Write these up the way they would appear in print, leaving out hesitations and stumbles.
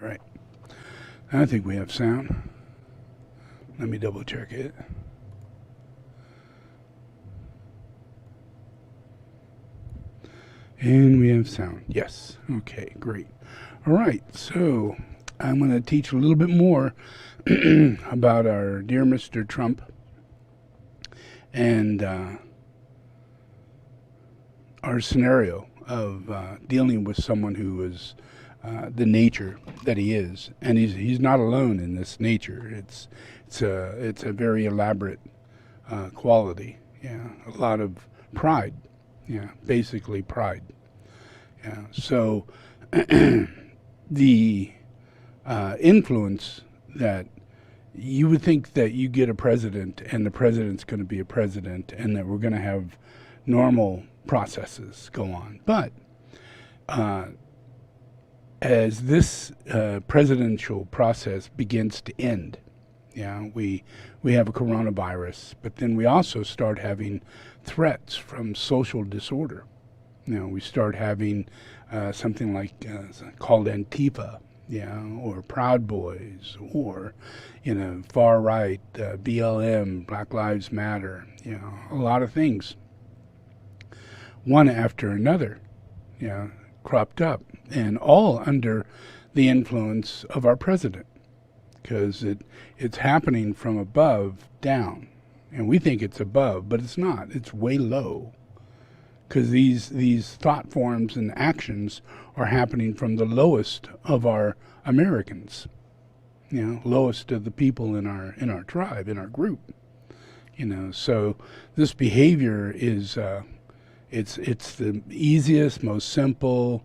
All right. I think we have sound. Let me double check it. And we have sound. Yes. Okay, great. All right. So I'm going to teach a little bit more about our dear Mr. Trump and our scenario of dealing with someone who is the nature that he is, and he's not alone in this nature. It's a very elaborate quality. Yeah, a lot of pride. Yeah, basically pride. Yeah. So the influence that you would think that you get a president and the president's going to be a president and that we're going to have normal processes go on. But as this presidential process begins to end, yeah, we have a coronavirus, but then we also start having threats from social disorder. You know, we start having something like called Antifa, yeah, or Proud Boys, or far right, BLM, Black Lives Matter, a lot of things, one after another, cropped up, and all under the influence of our president, because it's happening from above down, and we think it's above, but it's not. It's way low, because these thought forms and actions are happening from the lowest of our Americans, lowest of the people in our tribe, in our group, So this behavior is it's the easiest, most simple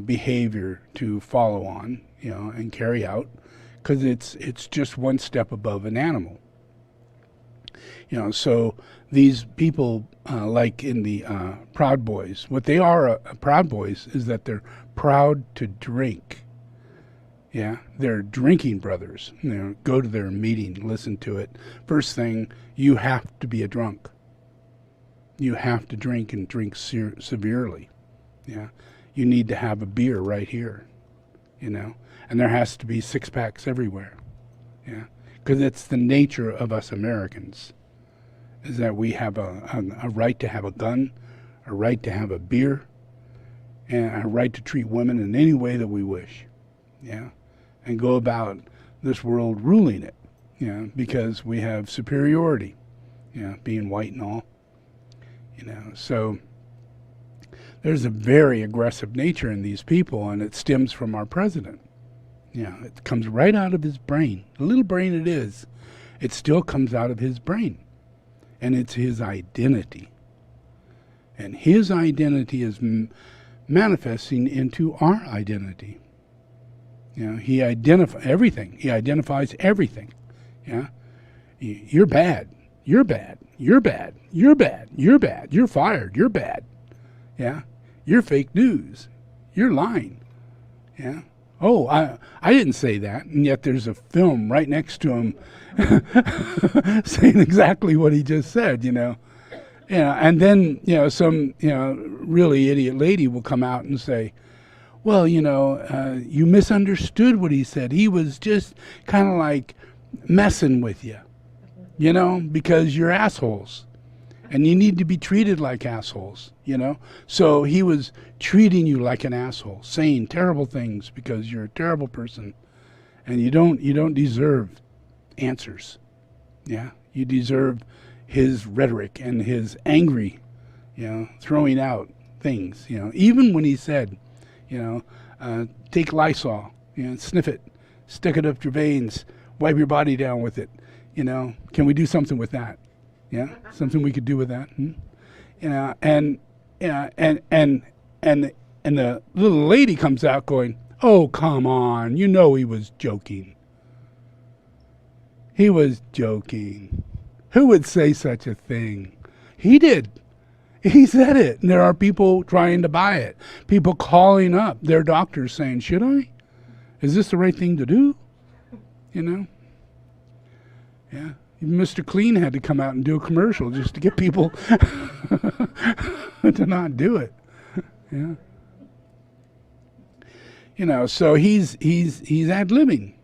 behavior to follow on, and carry out, because it's just one step above an animal. So these people, like in the Proud Boys, what they are, Proud Boys, is that they're proud to drink. Yeah, they're drinking brothers. Go to their meeting, listen to it. First thing, you have to be a drunk. You have to drink and drink severely. Yeah, you need to have a beer right here, and there has to be six packs everywhere. Yeah, because it's the nature of us Americans, is that we have a right to have a gun, a right to have a beer, and a right to treat women in any way that we wish. Yeah, and go about this world ruling it. Because we have superiority. Being white and all. So there's a very aggressive nature in these people, and it stems from our president. It comes right out of his brain. The little brain it is, it still comes out of his brain. And it's his identity. And his identity is manifesting into our identity. He identifies everything. He identifies everything. Yeah, you're bad. You're bad. You're bad. You're bad. You're bad. You're fired. You're bad. Yeah, you're fake news. You're lying. Yeah. Oh, I didn't say that, and yet there's a film right next to him saying exactly what he just said. And then some really idiot lady will come out and say, well, you misunderstood what he said. He was just kind of like messing with you, because you're assholes. And you need to be treated like assholes, So he was treating you like an asshole, saying terrible things because you're a terrible person. And you don't deserve answers. Yeah, you deserve his rhetoric and his angry, throwing out things, Even when he said, take Lysol, sniff it, stick it up your veins, wipe your body down with it. Can we do something with that? Yeah, something we could do with that. And the little lady comes out going, "Oh, come on, he was joking. He was joking. Who would say such a thing? He did. He said it, and there are people trying to buy it. People calling up their doctors saying, should I? Is this the right thing to do? Yeah. Even Mr. Clean had to come out and do a commercial just to get people to not do it. Yeah. So he's ad-libbing.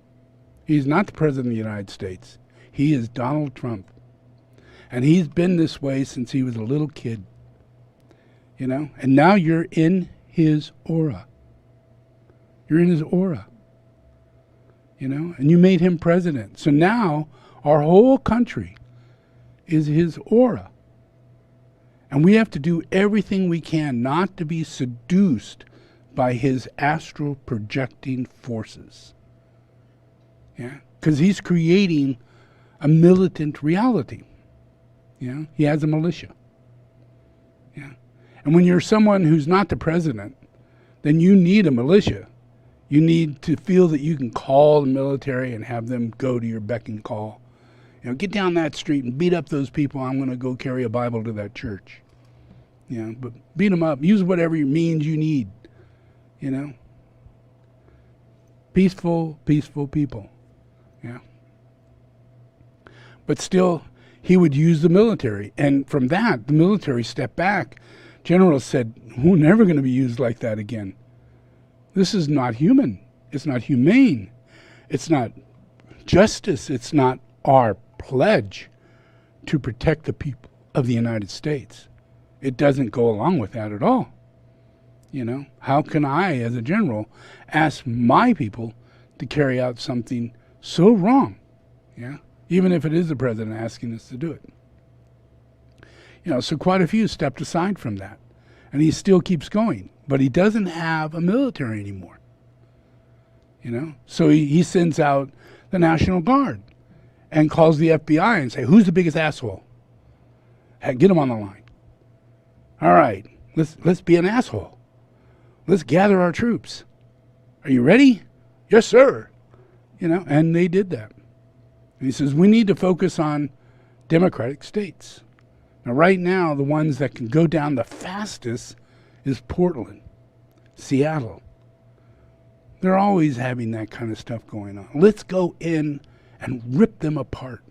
He's not the president of the United States. He is Donald Trump. And he's been this way since he was a little kid. And now you're in his aura. You're in his aura. And you made him president. So now our whole country is his aura. And we have to do everything we can not to be seduced by his astral projecting forces. Yeah, because he's creating a militant reality. He has a militia. Yeah, and when you're someone who's not the president, then you need a militia. You need to feel that you can call the military and have them go to your beck and call. Get down that street and beat up those people. I'm going to go carry a Bible to that church. But beat them up. Use whatever means you need. Peaceful people. Yeah. But still, he would use the military. And from that, the military stepped back. Generals said, we're never going to be used like that again. This is not human. It's not humane. It's not justice. It's not our pledge to protect the people of the United States. It doesn't go along with that at all. How can I, as a general, ask my people to carry out something so wrong? Yeah, even if it is the president asking us to do it. So quite a few stepped aside from that, and he still keeps going. But he doesn't have a military anymore. So he sends out the National Guard and calls the FBI and say, who's the biggest asshole? Hey, get him on the line. All right, let's be an asshole. Let's gather our troops. Are you ready? Yes, sir. And they did that. And he says, we need to focus on democratic states. Now, right now, the ones that can go down the fastest is Portland, Seattle. They're always having that kind of stuff going on. Let's go in and rip them apart.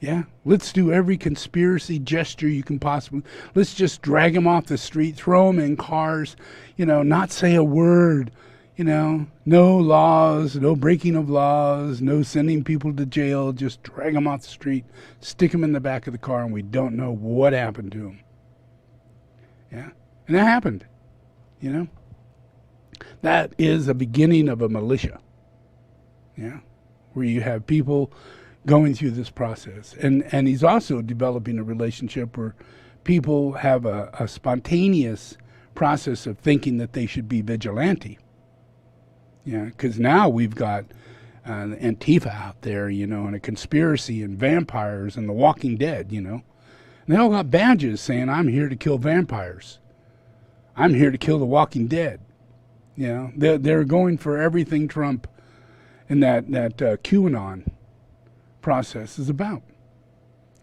Yeah, let's do every conspiracy gesture you can possibly. Let's just drag them off the street, throw them in cars, not say a word, no laws, no breaking of laws, no sending people to jail, just drag them off the street, stick them in the back of the car, and we don't know what happened to them. Yeah, and that happened, That is the beginning of a militia, yeah, where you have people going through this process. And he's also developing a relationship where people have a spontaneous process of thinking that they should be vigilante. Yeah, because now we've got Antifa out there, and a conspiracy and vampires and the Walking Dead, And they all got badges saying, I'm here to kill vampires. I'm here to kill the Walking Dead. They're going for everything Trump and that QAnon process is about.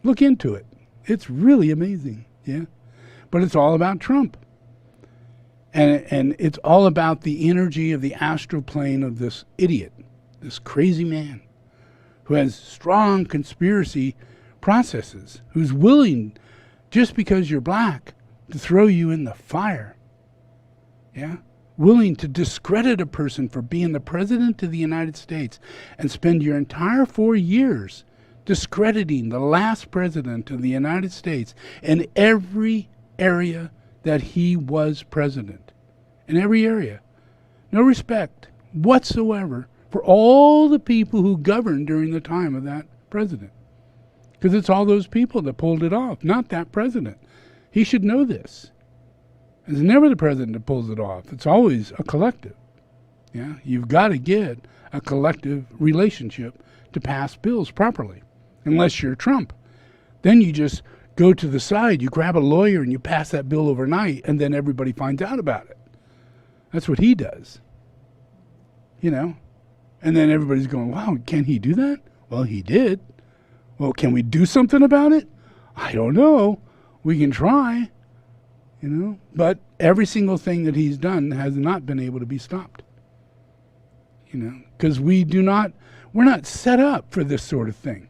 Look into it. It's really amazing. Yeah. But it's all about Trump. And it's all about the energy of the astral plane of this idiot, this crazy man who has strong conspiracy processes, who's willing, just because you're black, to throw you in the fire. Yeah. Willing to discredit a person for being the president of the United States and spend your entire 4 years discrediting the last president of the United States in every area that he was president. In every area. No respect whatsoever for all the people who governed during the time of that president. Because it's all those people that pulled it off, not that president. He should know this. It's never the president that pulls it off. It's always a collective. Yeah, you've got to get a collective relationship to pass bills properly, unless you're Trump. Then you just go to the side, you grab a lawyer, and you pass that bill overnight, and then everybody finds out about it. That's what he does. And then everybody's going, wow, can he do that? Well, he did. Well, can we do something about it? I don't know. We can try. But every single thing that he's done has not been able to be stopped. Because we're not set up for this sort of thing.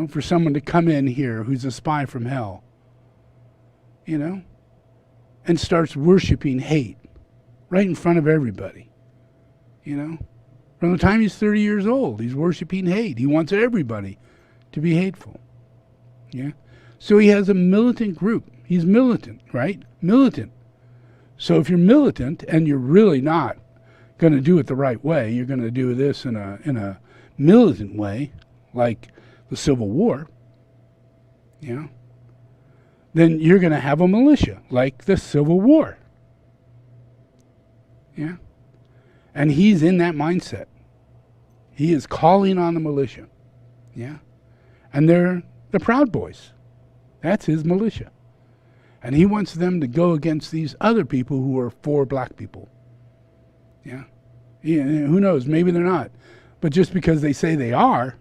For someone to come in here who's a spy from hell, and starts worshiping hate. right in front of everybody. You know? From the time he's 30 years old, he's worshiping hate. He wants everybody to be hateful. Yeah? So he has a militant group. He's militant, right? Militant. So if you're militant and you're really not going to do it the right way, you're going to do this in a militant way, like the Civil War, you know, then you're going to have a militia, like the Civil War. Yeah? And he's in that mindset. He is calling on the militia. Yeah? And they're the Proud Boys. That's his militia. And he wants them to go against these other people who are for black people. Yeah? Who knows? Maybe they're not. But just because they say they are,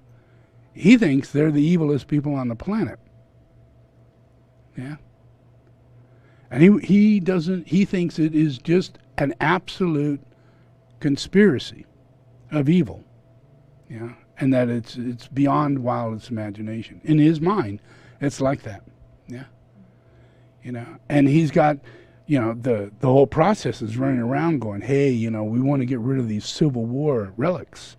he thinks they're the evilest people on the planet. Yeah? And he thinks it is just an absolute conspiracy of evil. Yeah? And that it's beyond wildest imagination. In his mind, it's like that. Yeah? You know, and he's got, you know, the whole process is running around going, hey, you know, we want to get rid of these Civil War relics.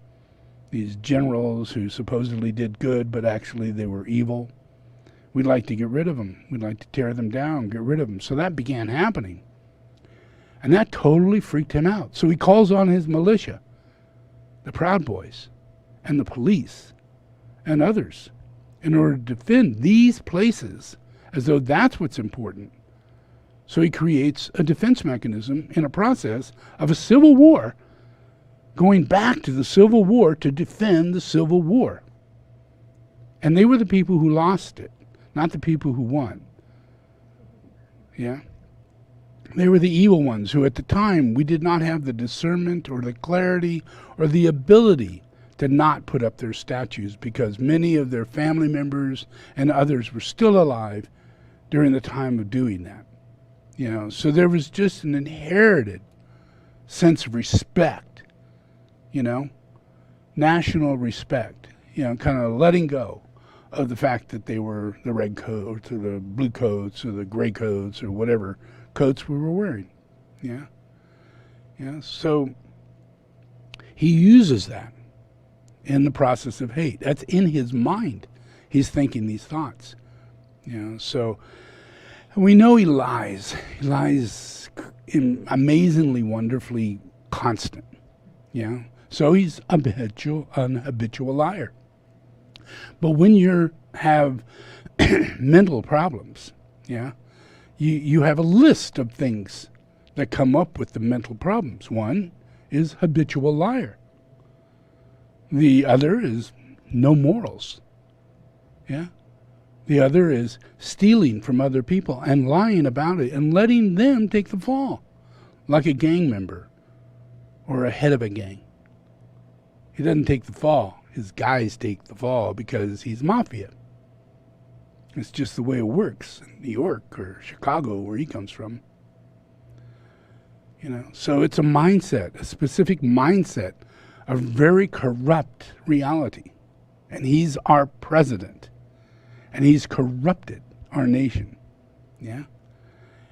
These generals who supposedly did good, but actually they were evil. We'd like to get rid of them. We'd like to tear them down, get rid of them. So that began happening. And that totally freaked him out. So he calls on his militia, the Proud Boys, and the police, and others, in order to defend these places, as though that's what's important. So he creates a defense mechanism in a process of a civil war, going back to the Civil War to defend the Civil War. And they were the people who lost it, not the people who won. Yeah? They were the evil ones who at the time we did not have the discernment or the clarity or the ability to not put up their statues because many of their family members and others were still alive during the time of doing that. You know, so there was just an inherited sense of respect, you know, national respect, you know, kind of letting go of the fact that they were the red coats or the blue coats or the gray coats or whatever coats we were wearing. Yeah. Yeah. So he uses that in the process of hate. That's in his mind. He's thinking these thoughts. You know, so we know he lies. He lies amazingly, wonderfully constant. Yeah. So he's an habitual liar. But when you have mental problems, yeah, you have a list of things that come up with the mental problems. One is habitual liar. The other is no morals. Yeah. The other is stealing from other people and lying about it and letting them take the fall, like a gang member or a head of a gang. He doesn't take the fall. His guys take the fall because he's mafia. It's just the way it works in New York or Chicago, where he comes from. You know, so it's a mindset, a specific mindset of very corrupt reality. And he's our president. And he's corrupted our nation. Yeah?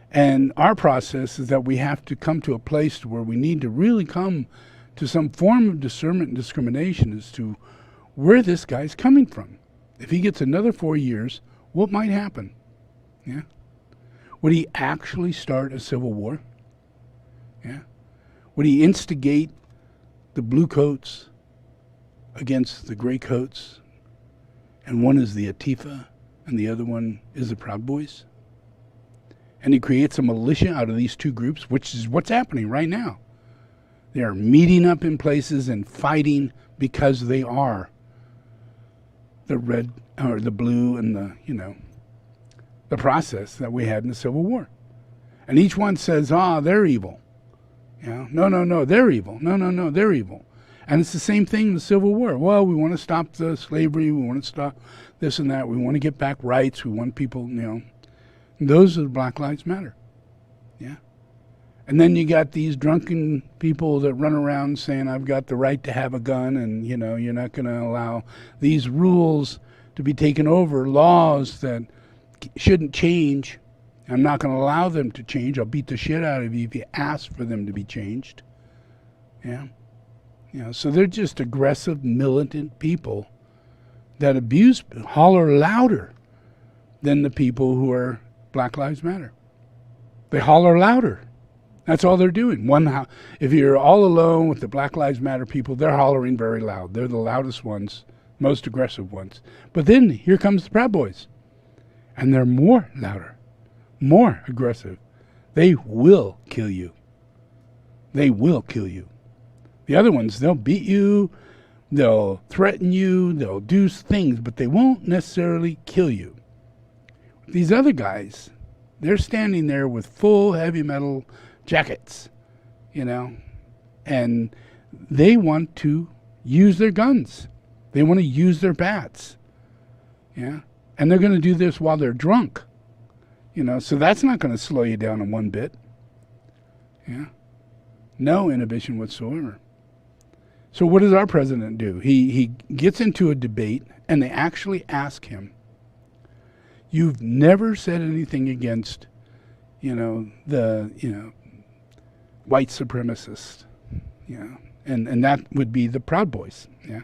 And our process is that we have to come to a place where we need to really come to some form of discernment and discrimination as to where this guy's coming from. If he gets another 4 years, what might happen? Yeah? Would he actually start a civil war? Yeah? Would he instigate the blue coats against the gray coats? And one is the Atifa, and the other one is the Proud Boys? And he creates a militia out of these two groups, which is what's happening right now. They are meeting up in places and fighting because they are the red or the blue and the, you know, the process that we had in the Civil War. And each one says, they're evil. You know, no, they're evil. No, they're evil. And it's the same thing in the Civil War. Well, we want to stop the slavery. We want to stop this and that. We want to get back rights. We want people, you know. Those are the Black Lives Matter. Yeah. And then you got these drunken people that run around saying, I've got the right to have a gun, and, you know, you're not going to allow these rules to be taken over, laws that shouldn't change, I'm not going to allow them to change. I'll beat the shit out of you if you ask for them to be changed. Yeah. So they're just aggressive, militant people that holler louder than the people who are Black Lives Matter. They holler louder. That's all they're doing. If you're all alone with the Black Lives Matter people, they're hollering very loud. They're the loudest ones, most aggressive ones. But then here comes the Proud Boys, and they're more louder, more aggressive. They will kill you. They will kill you. The other ones, they'll beat you, they'll threaten you, they'll do things, but they won't necessarily kill you. These other guys, they're standing there with full heavy metal jackets, and they want to use their guns. They want to use their bats. Yeah. And they're going to do this while they're drunk. So that's not going to slow you down in one bit. Yeah. No inhibition whatsoever. So what does our president do? He gets into a debate, and they actually ask him, you've never said anything against, the white supremacists, and that would be the Proud Boys. Yeah.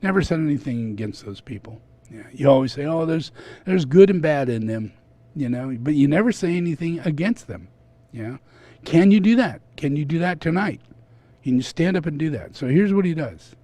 Never said anything against those people. Yeah. You always say, oh, there's good and bad in them, but you never say anything against them. Yeah. Can you do that? Can you do that tonight? Can you stand up and do that? So here's what he does.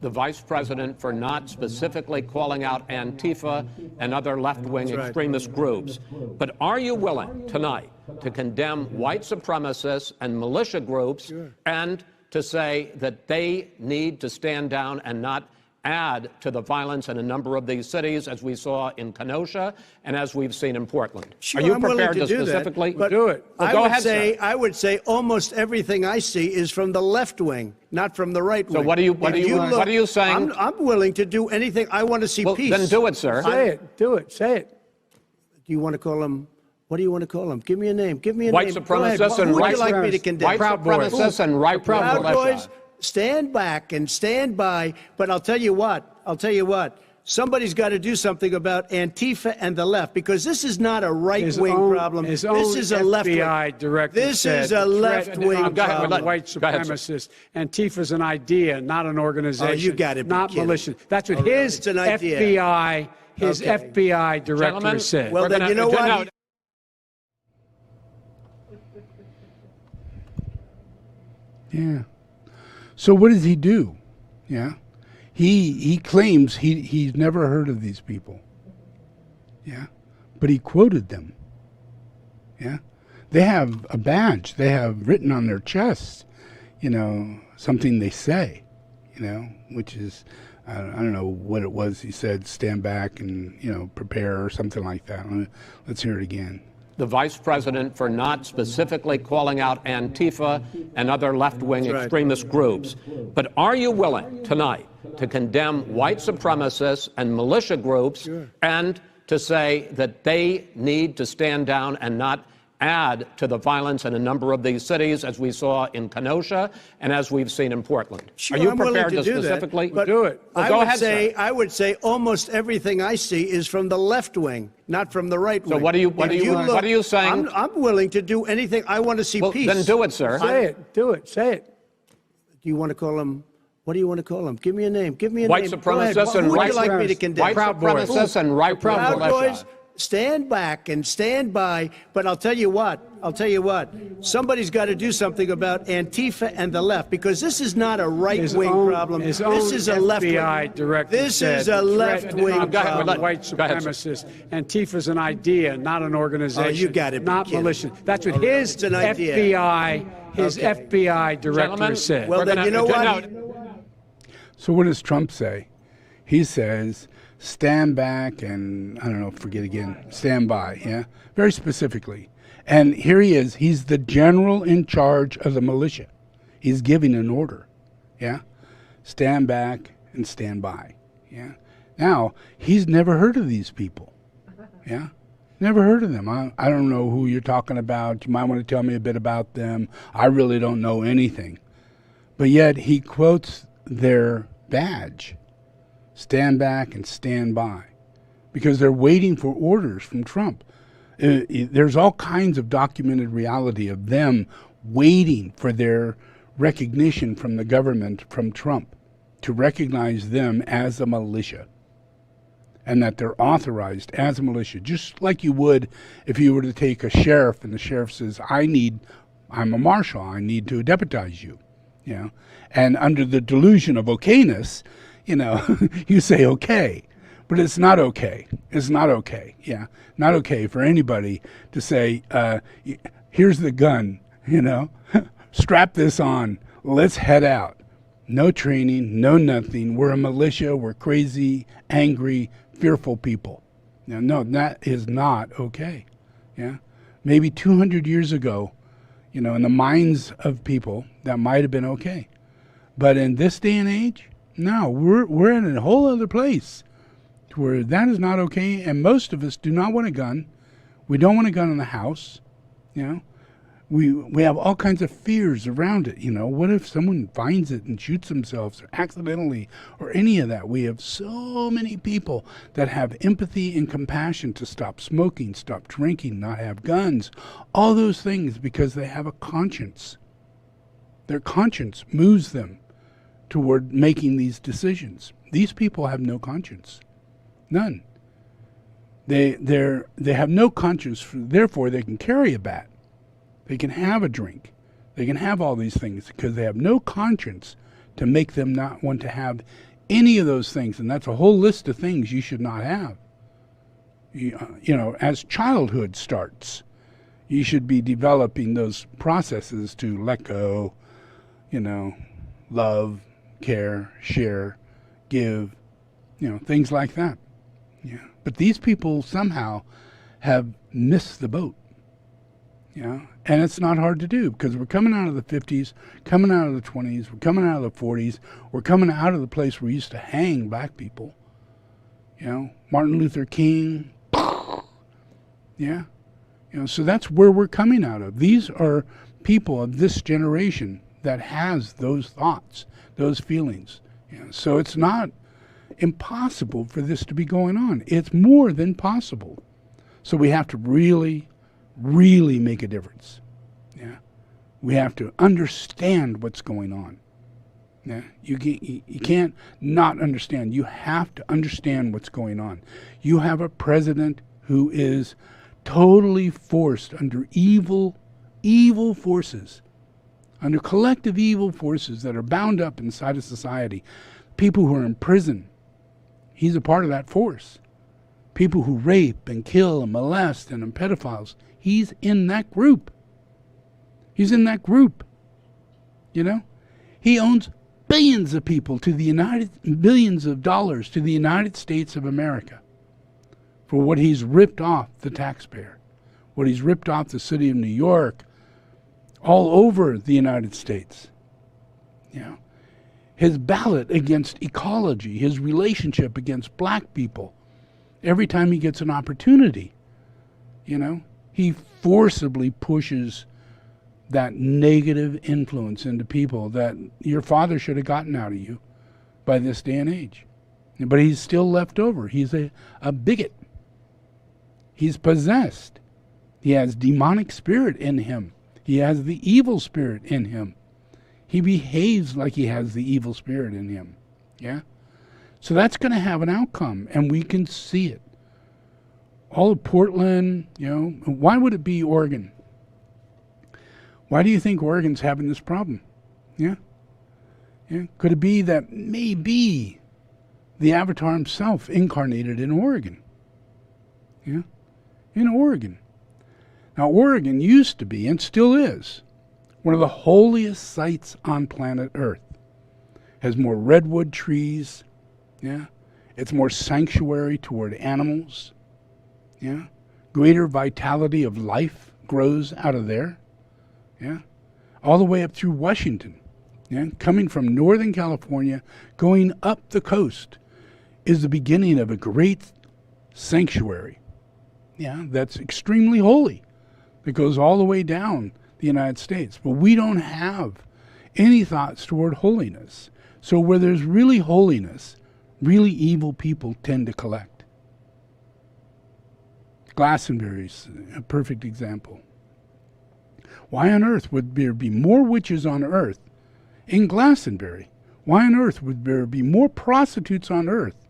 The vice president for not specifically calling out Antifa and other left-wing extremist groups. But are you willing tonight to condemn white supremacists and militia groups and to say that they need to stand down and not add to the violence in a number of these cities, as we saw in Kenosha and as we've seen in Portland? Sure, are you I'm prepared to do specifically that, do it? Well, go ahead, sir. I would say almost everything I see is from the left wing, not from the right wing. So what are you saying? I'm willing to do anything. I want to see peace. Then do it, sir. Say it. Do it. Say it. Do you want to call him? What do you want to call him? Give me a name. Give me a white name. Supremacists and who would white you like me to condemn? White supremacists and right Proud Boys. Stand back and stand by. But I'll tell you what. Somebody's got to do something about Antifa and the left, because this is not a right-wing problem. This is a left-wing. FBI director This is a left-wing problem. White supremacists. Antifa's an idea, not an organization. Oh, you got to be not kidding. militia. That's what his FBI, FBI director said. Well, then you know what? Yeah. So what does he do? Yeah. He claims he's never heard of these people. Yeah. But he quoted them. Yeah. They have a badge. They have written on their chest, something they say, which is, I don't know what it was. He said, stand back and, prepare or something like that. Let's hear it again. The vice president for not specifically calling out Antifa and other left-wing extremist groups. But are you willing tonight to condemn white supremacists and militia groups and to say that they need to stand down and not add to the violence in a number of these cities, as we saw in Kenosha and as we've seen in Portland? Sure, are you I'm prepared to do specifically that, do it? Well, go ahead, sir. I would say almost everything I see is from the left wing, not from the right wing. So what are you saying? I'm willing to do anything. I want to see peace. Then do it, sir. Say it. Do it. Say it. Do you want to call him? What do you want to call him? Give me a name. Give me a white name. Supremacists and who would right you like me to condemn? White supremacists and right Proud Boys. Stand back and stand by. But I'll tell you what. Somebody's got to do something about Antifa and the left, because this is not a right-wing problem. This is a left-wing. FBI director This is a left-wing problem. White supremacists. Antifa's an idea, not an organization. Oh, you got to be not kidding. militia. That's what his FBI, FBI director said. Well, then you know what? So what does Trump say? He says, stand back and, I don't know, forget again, stand by, yeah? Very specifically. And here he is. He's the general in charge of the militia. He's giving an order, yeah? Stand back and stand by, yeah? Now, he's never heard of these people, yeah? Never heard of them. I don't know who you're talking about. You might want to tell me a bit about them. I really don't know anything. But yet he quotes their badge. Stand back and stand by. because they're waiting for orders from Trump. There's all kinds of documented reality of them waiting for their recognition from the government, from Trump, to recognize them as a militia, and that they're authorized as a militia, just like you would if you were to take a sheriff and the sheriff says, I'm a marshal, I need to deputize you, you know, and under the delusion of okayness, you know, you say okay, but it's not okay. It's not okay, yeah, not okay for anybody to say, here's the gun, you know, strap this on, let's head out. No training, no nothing. We're a militia, we're crazy, angry, fearful people. Now, no, that is not okay. Yeah, maybe 200 years ago, you know, in the minds of people, that might have been okay. But in this day and age, no, we're in a whole other place where that is not okay. And most of us do not want a gun. We don't want a gun in the house. You know, we have all kinds of fears around it. You know, what if someone finds it and shoots themselves or accidentally or any of that? We have so many people that have empathy and compassion to stop smoking, stop drinking, not have guns, all those things because they have a conscience. Their conscience moves them toward making these decisions. These people have no conscience. None. They have no conscience, therefore they can carry a bat. They can have a drink. They can have all these things because they have no conscience to make them not want to have any of those things. And that's a whole list of things you should not have. You know, as childhood starts, you should be developing those processes to let go, you know, love, care, share, give, you know, things like that. Yeah. But these people somehow have missed the boat. Yeah, and it's not hard to do because we're coming out of the 50s, coming out of the 20s, we're coming out of the 40s, we're coming out of the place where we used to hang black people. You know, Martin Luther King. Yeah, you know, so that's where we're coming out of. These are people of this generation that has those thoughts, those feelings. You know, so it's not impossible for this to be going on. It's more than possible. So we have to really make a difference. Yeah, we have to understand what's going on. Yeah, you can't not understand. You have to understand what's going on. You have a president who is totally forced under evil forces, under collective evil forces that are bound up inside of society. People who are in prison, he's a part of that force. People who rape and kill and molest and are pedophiles, he's in that group. He's in that group. You know? He owns billions of dollars to the United States of America for what he's ripped off the taxpayer, what he's ripped off the city of New York, all over the United States. You know? His ballot against ecology, his relationship against black people, every time he gets an opportunity, you know, he forcibly pushes that negative influence into people that your father should have gotten out of you by this day and age. But he's still left over. He's a bigot. He's possessed. He has demonic spirit in him. He has the evil spirit in him. He behaves like he has the evil spirit in him. Yeah? So that's going to have an outcome, and we can see it. All of Portland, you know, why would it be Oregon? Why do you think Oregon's having this problem? Yeah? Yeah? Could it be that maybe the Avatar himself incarnated in Oregon? Yeah? In Oregon. Now, Oregon used to be, and still is, one of the holiest sites on planet Earth. Has more redwood trees. Yeah? It's more sanctuary toward animals. Yeah? Greater vitality of life grows out of there. Yeah? All the way up through Washington. Yeah? Coming from Northern California, going up the coast is the beginning of a great sanctuary. Yeah? That's extremely holy. It goes all the way down the United States. But we don't have any thoughts toward holiness. So where there's really holiness, really evil people tend to collect. Glastonbury's a perfect example. Why on earth would there be more witches on earth in Glastonbury? Why on earth would there be more prostitutes on earth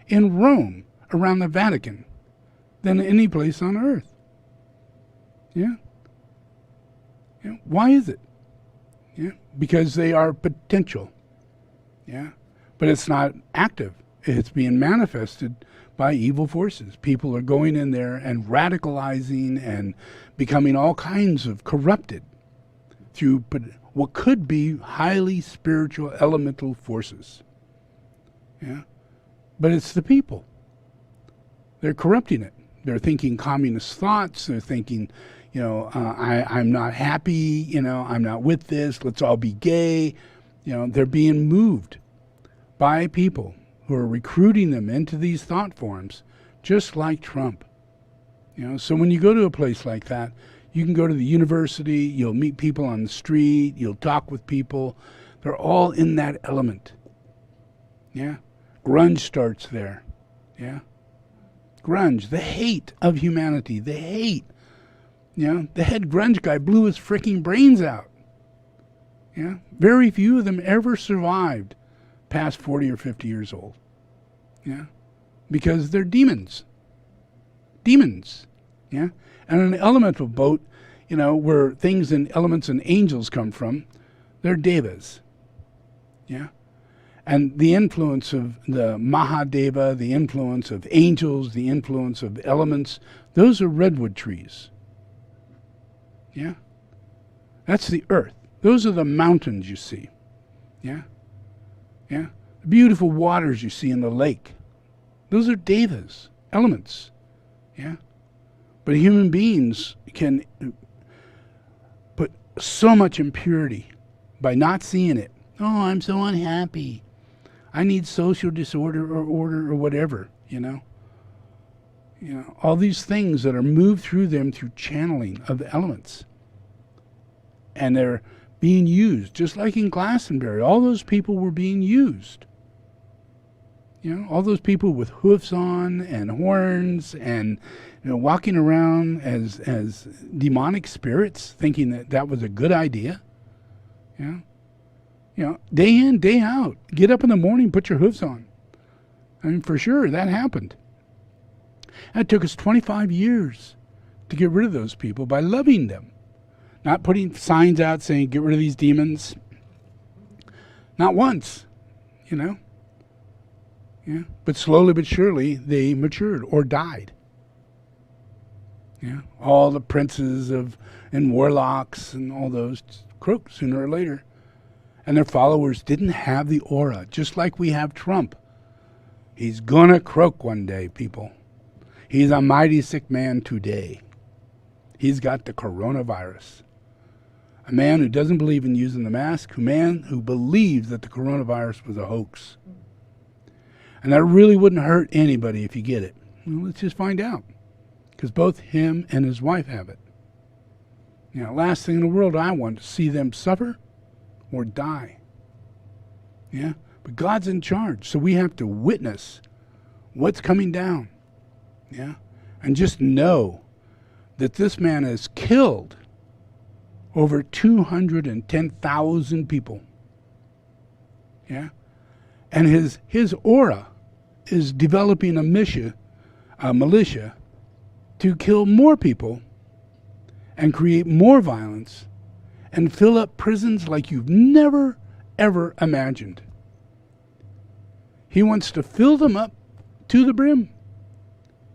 in Rome around the Vatican than any place on earth? Yeah? Yeah. Why is it? Yeah? Because they are potential. Yeah? But it's not active. It's being manifested by evil forces. People are going in there and radicalizing and becoming all kinds of corrupted through what could be highly spiritual elemental forces. Yeah? But it's the people. They're corrupting it. They're thinking communist thoughts. They're thinking, I'm not happy, I'm not with this, let's all be gay. They're being moved by people who are recruiting them into these thought forms, just like Trump. So when you go to a place like that, you can go to the university, you'll meet people on the street, you'll talk with people. They're all in that element. Yeah? Grunge starts there. Yeah? Grunge, the hate of humanity, the hate. The head grunge guy blew his freaking brains out. Yeah? Very few of them ever survived past 40 or 50 years old. Yeah? Because they're demons. Demons. Yeah? And an elemental boat, where things and elements and angels come from, they're devas. Yeah? And the influence of the Mahadeva, the influence of angels, the influence of elements, those are redwood trees. Yeah? That's the earth. Those are the mountains you see. Yeah? Yeah? The beautiful waters you see in the lake. Those are devas, elements. Yeah? But human beings can put so much impurity by not seeing it. Oh, I'm so unhappy. I need social disorder or order or whatever, all these things that are moved through them through channeling of the elements. And they're being used, just like in Glastonbury. All those people were being used. All those people with hoofs on and horns and walking around as demonic spirits, thinking that was a good idea. Day in, day out. Get up in the morning, put your hoofs on. I mean, for sure, that happened. It took us 25 years to get rid of those people by loving them. Not putting signs out saying, get rid of these demons. Not once, Yeah. But slowly but surely, they matured or died. Yeah. All the princes and warlocks and all those croaked sooner or later. And their followers didn't have the aura, just like we have Trump. He's gonna croak one day, people. He's a mighty sick man today. He's got the coronavirus. A man who doesn't believe in using the mask, a man who believes that the coronavirus was a hoax. And that really wouldn't hurt anybody if you get it. Well, let's just find out. Because both him and his wife have it. Last thing in the world I want to see them suffer or die. Yeah? But God's in charge, so we have to witness what's coming down. Yeah? And just know that this man has killed over 210,000 people. Yeah? And his aura is developing a militia to kill more people and create more violence and fill up prisons like you've never, ever imagined. He wants to fill them up to the brim.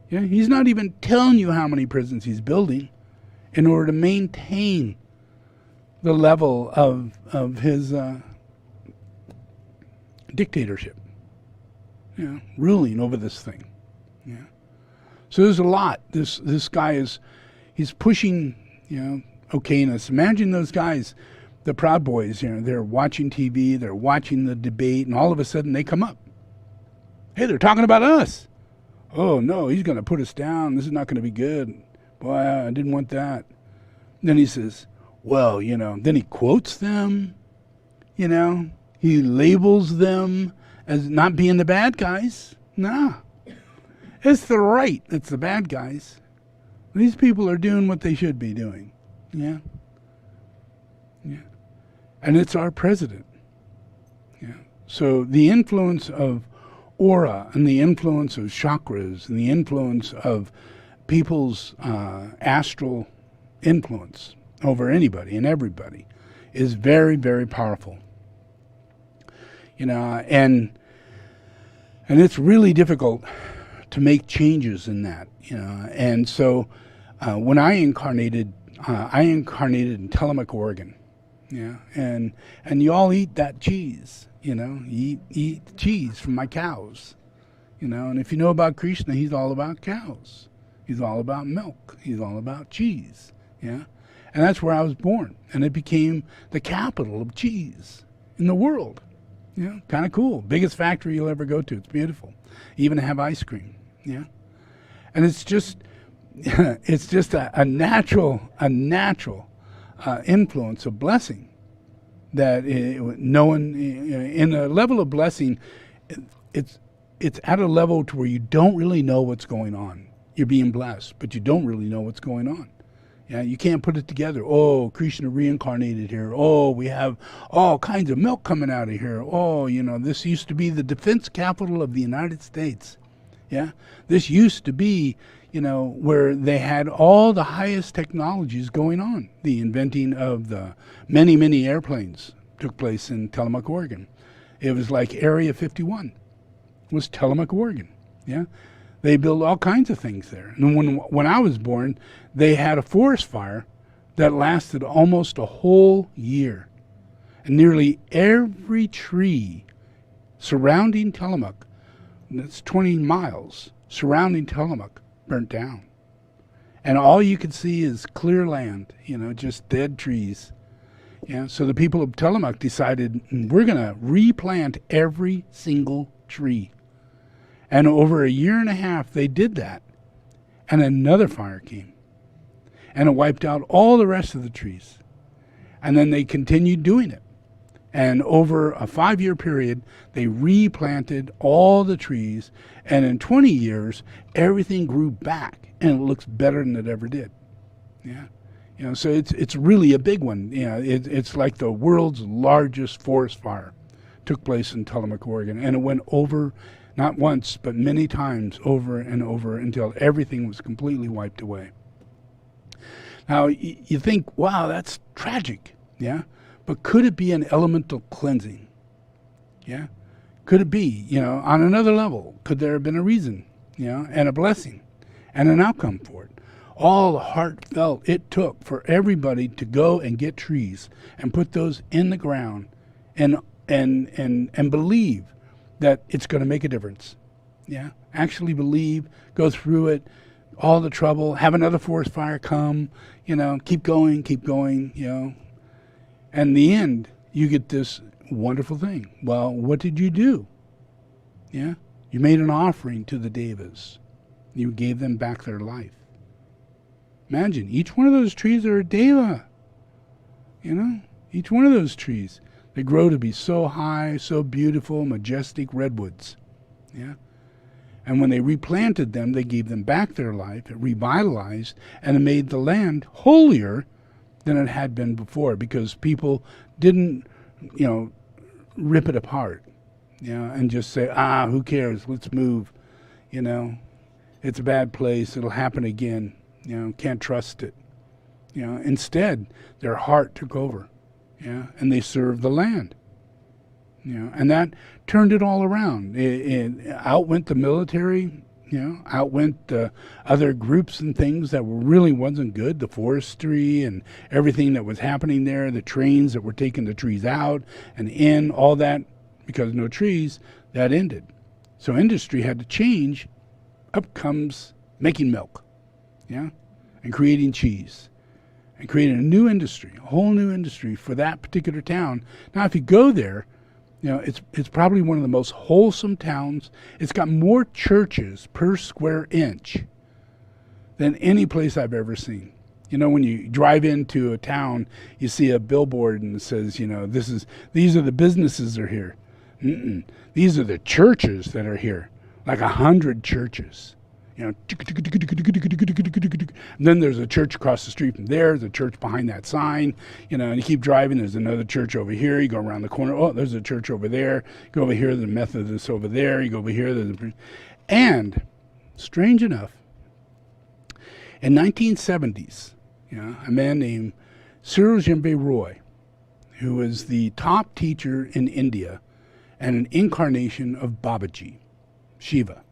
Yeah, he's not even telling you how many prisons he's building in order to maintain the level of his dictatorship. Ruling over this thing. Yeah. So there's a lot. This guy he's pushing, okayness. Imagine those guys, the Proud Boys, they're watching TV, they're watching the debate, and all of a sudden they come up. Hey, they're talking about us. Oh, no, he's going to put us down. This is not going to be good. Boy, I didn't want that. And then he says, well, then he quotes them, he labels them as not being the bad guys. Nah. It's the right that's the bad guys. These people are doing what they should be doing. Yeah. Yeah. And it's our president. Yeah. So the influence of aura and the influence of chakras and the influence of people's astral influence over anybody and everybody is very, very powerful. You know, and it's really difficult to make changes in that, you know. And so when I incarnated in Tillamook, Oregon. Yeah, and you all eat that cheese, you know. You eat cheese from my cows, you know. And if you know about Krishna, he's all about cows. He's all about milk. He's all about cheese. Yeah, and that's where I was born, and it became the capital of cheese in the world. Yeah, kind of cool. Biggest factory you'll ever go to. It's beautiful. Even have ice cream. Yeah, and it's just a natural influence of blessing that no one in a level of blessing. It's at a level to where you don't really know what's going on. You're being blessed, but you don't really know what's going on. Yeah, you can't put it together. Oh, Krishna reincarnated here. Oh, we have all kinds of milk coming out of here. Oh, you know, this used to be the defense capital of the United States. Yeah, this used to be, you know, where they had all the highest technologies going on. The inventing of the many, many airplanes took place in Tillamook, Oregon. It was like Area 51 was Tillamook, Oregon. Yeah. They built all kinds of things there. And when I was born, they had a forest fire that lasted almost a whole year. And nearly every tree surrounding Tillamook, that's 20 miles, surrounding Tillamook, burnt down. And all you could see is clear land, you know, just dead trees. Yeah, so the people of Tillamook decided, we're going to replant every single tree. And over a year and a half, they did that. And another fire came. And it wiped out all the rest of the trees. And then they continued doing it. And over a 5-year period, they replanted all the trees. And in 20 years, everything grew back. And it looks better than it ever did. Yeah. You know, so it's really a big one. You know, it's like the world's largest forest fire took place in Tillamook, Oregon. And it went over, not once, but many times, over and over, until everything was completely wiped away. Now, you think, wow, that's tragic, yeah? But could it be an elemental cleansing? Yeah? Could it be, you know, on another level? Could there have been a reason, you know, and a blessing, and an outcome for it? All the heartfelt it took for everybody to go and get trees and put those in the ground and believe that it's going to make a difference. Yeah, actually believe, go through it, all the trouble, have another forest fire come, you know, keep going, you know. And in the end, you get this wonderful thing. Well, what did you do? Yeah, you made an offering to the devas. You gave them back their life. Imagine, each one of those trees are a deva. You know, each one of those trees. They grow to be so high, so beautiful, majestic redwoods. Yeah. And when they replanted them, they gave them back their life. It revitalized, and it made the land holier than it had been before, because people didn't, you know, rip it apart, you know, and just say, who cares? Let's move. You know, it's a bad place. It'll happen again. You know, can't trust it. You know, instead, their heart took over. Yeah, and they served the land. You know, and that turned it all around. It out went the military. You know, out went other groups and things that really wasn't good. The forestry and everything that was happening there. The trains that were taking the trees out and in, all that, because no trees, that ended. So industry had to change. Up comes making milk. Yeah, and creating cheese. And creating a new industry, a whole new industry for that particular town. Now, if you go there, you know, it's probably one of the most wholesome towns. It's got more churches per square inch than any place I've ever seen. You know, when you drive into a town, you see a billboard and it says, you know, these are the businesses that are here. These are the churches that are here, like 100 churches. you know. And then there's a church across the street from there. There's a church behind that sign, you know. And you keep driving. There's another church over here. You go around the corner. Oh, there's a church over there. You go over here. There's a Methodist over there. You go over here. And strange enough, in 1970s, you know, a man named Cyril Jembe Roy, who was the top teacher in India and an incarnation of Babaji, Shiva.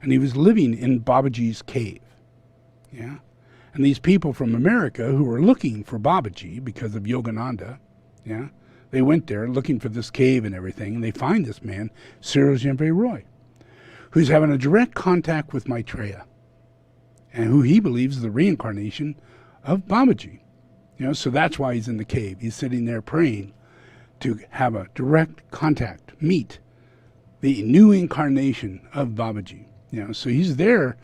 And he was living in Babaji's cave. Yeah. And these people from America who were looking for Babaji because of Yogananda, yeah, they went there looking for this cave and everything, and they find this man, Cyril Jembe Roy, who's having a direct contact with Maitreya, and who he believes is the reincarnation of Babaji. You know, so that's why he's in the cave. He's sitting there praying to have a direct contact, meet the new incarnation of Babaji. You know, so he's there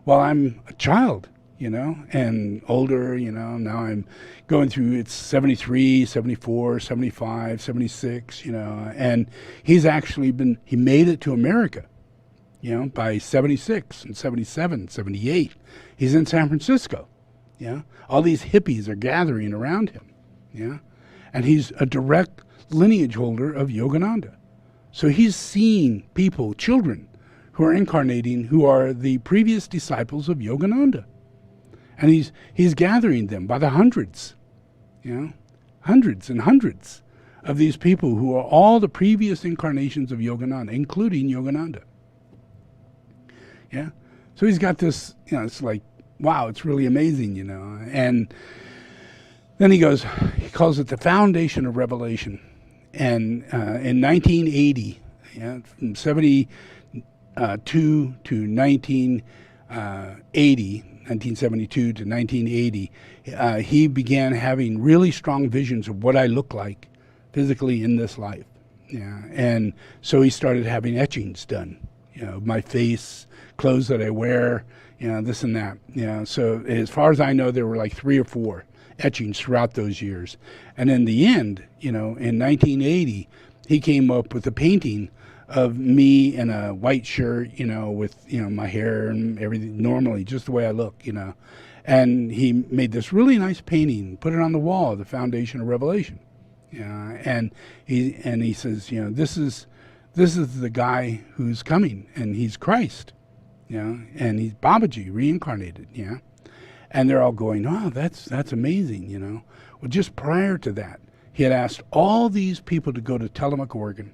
while I'm a child, you know, and older, you know. Now I'm going through, it's 73, 74, 75, 76, you know, and he's actually he made it to America, you know, by 76 and 77, 78. He's in San Francisco, yeah. All these hippies are gathering around him, yeah. And he's a direct lineage holder of Yogananda. So he's seeing people, children, who are incarnating, who are the previous disciples of Yogananda. And he's gathering them by the hundreds, you know, hundreds and hundreds of these people who are all the previous incarnations of Yogananda, including Yogananda. Yeah. So he's got this, you know, it's like, wow, it's really amazing, you know. And then he calls it the foundation of revelation. And in 1980, yeah, from 72 to 1972 to 1980, he began having really strong visions of what I look like physically in this life. Yeah, and so he started having etchings done, you know, my face, clothes that I wear, you know, this and that. You know, so as far as I know, there were like 3 or 4 etchings throughout those years. And in the end, you know, in 1980, he came up with a painting of me in a white shirt, you know, with, you know, my hair and everything normally, just the way I look, you know. And he made this really nice painting, put it on the wall, the foundation of revelation. Yeah, and he says, you know, this is the guy who's coming, and he's Christ, you know, and he's Babaji reincarnated, yeah. And they're all going, oh, that's amazing, you know. Well, just prior to that, he had asked all these people to go to Tillamook, Oregon,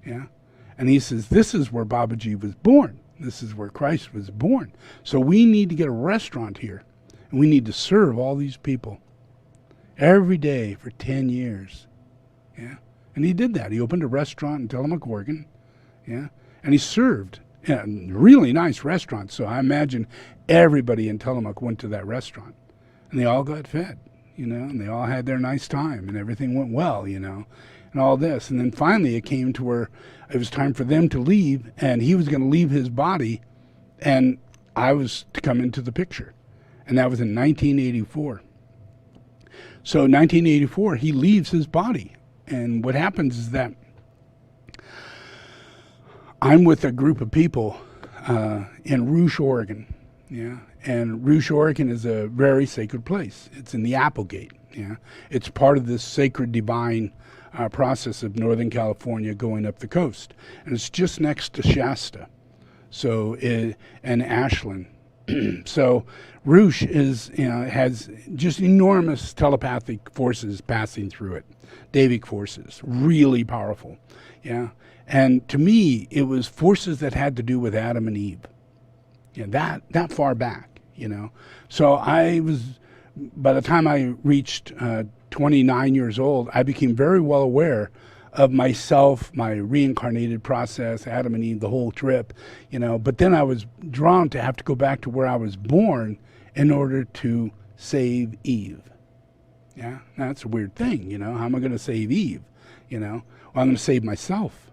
yeah. And he says, this is where Babaji was born. This is where Christ was born. So we need to get a restaurant here, and we need to serve all these people every day for 10 years, yeah. And he did that. He opened a restaurant in Tillamook, Oregon, yeah. And he served in a really nice restaurant. So I imagine everybody in Tillamook went to that restaurant, and they all got fed, you know, and they all had their nice time, and everything went well, you know, and all this. And then finally it came to where it was time for them to leave, and he was going to leave his body, and I was to come into the picture. And that was in 1984. So 1984, he leaves his body. And what happens is that I'm with a group of people in Rouge, Oregon. Yeah. And Rouge, Oregon is a very sacred place. It's in the Applegate. Yeah. It's part of this sacred divine process of Northern California going up the coast. And it's just next to Shasta. So, and Ashland. So Rouge is, you know, has just enormous telepathic forces passing through it, Davic forces, really powerful, yeah. And to me, it was forces that had to do with Adam and Eve, yeah, that far back, you know. So I was, by the time I reached 29 years old, I became very well aware of myself, my reincarnated process, Adam and Eve, the whole trip, you know. But then I was drawn to have to go back to where I was born in order to save Eve. Yeah, now, that's a weird thing, you know. How am I going to save Eve? You know, well, I'm going to save myself.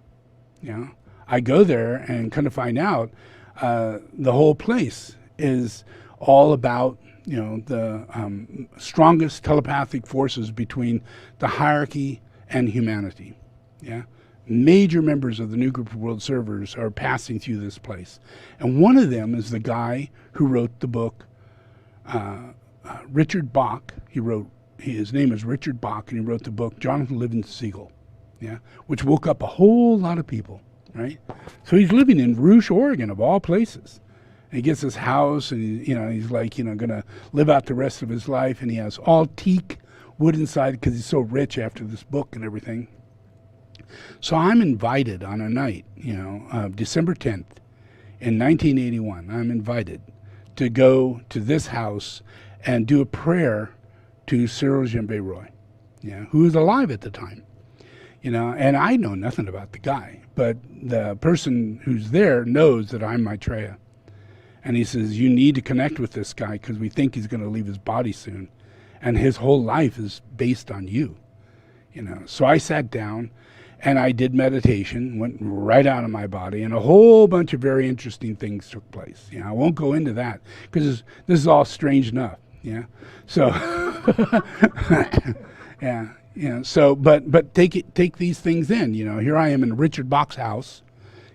You know, I go there and kind of find out the whole place is all about, you know, the strongest telepathic forces between the hierarchy and humanity. Yeah, Major members of the new group of world servers are passing through this place. And one of them is the guy who wrote the book, Richard Bach. His name is Richard Bach, and he wrote the book Jonathan Livingston Seagull, yeah, which woke up a whole lot of people, right? So he's living in Rouge, Oregon, of all places. And he gets this house, and he's like, going to live out the rest of his life, and he has all teak wood inside because he's so rich after this book and everything. So I'm invited on a night, December 10th in 1981. I'm invited to go to this house and do a prayer to Cyril Djembe Roy, who was alive at the time. And I know nothing about the guy, but the person who's there knows that I'm Maitreya. And he says, you need to connect with this guy because we think he's going to leave his body soon. And his whole life is based on you. So I sat down and I did meditation, went right out of my body, and a whole bunch of very interesting things took place. I won't go into that because this is all strange enough. So, So, but take these things in. Here I am in Richard Bach's house.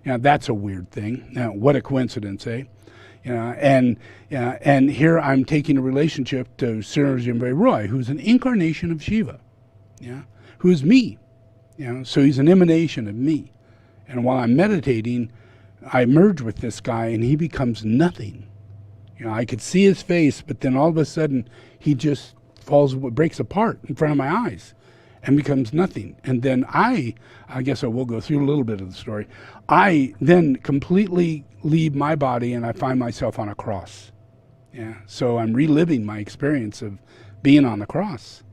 That's a weird thing. What a coincidence, eh? And here I'm taking a relationship to Cyril Djembe Roy, who's an incarnation of Shiva, who's me. So he's an emanation of me. And while I'm meditating, I merge with this guy, and he becomes nothing. I could see his face, but then all of a sudden, he just breaks apart in front of my eyes and becomes nothing. And then I guess I will go through a little bit of the story. I then completely leave my body, and I find myself on a cross. So I'm reliving my experience of being on the cross.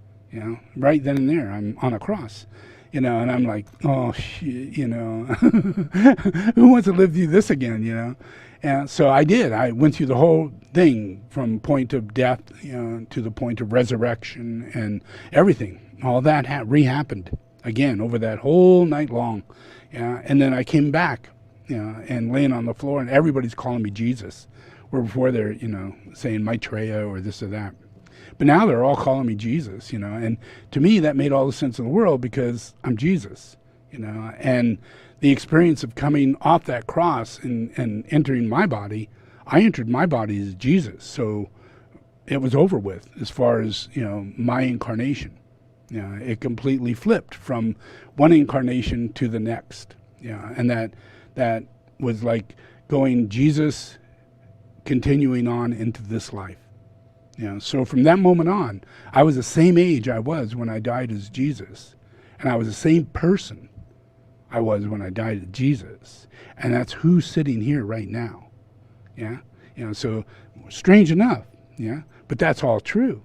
Right then and there, I'm on a cross. And I'm like, oh, shit, who wants to live through this again, And so I did. I went through the whole thing from point of death, to the point of resurrection and everything. All that re-happened again over that whole night long. And then I came back, and laying on the floor, and everybody's calling me Jesus, where before they're, saying Maitreya or this or that. But now they're all calling me Jesus, and to me that made all the sense in the world because I'm Jesus, and the experience of coming off that cross and entering my body, I entered my body as Jesus. So it was over with as far as, my incarnation. It completely flipped from one incarnation to the next. And that was like going Jesus continuing on into this life. So from that moment on, I was the same age I was when I died as Jesus. And I was the same person I was when I died as Jesus. And that's who's sitting here right now. So strange enough, but that's all true.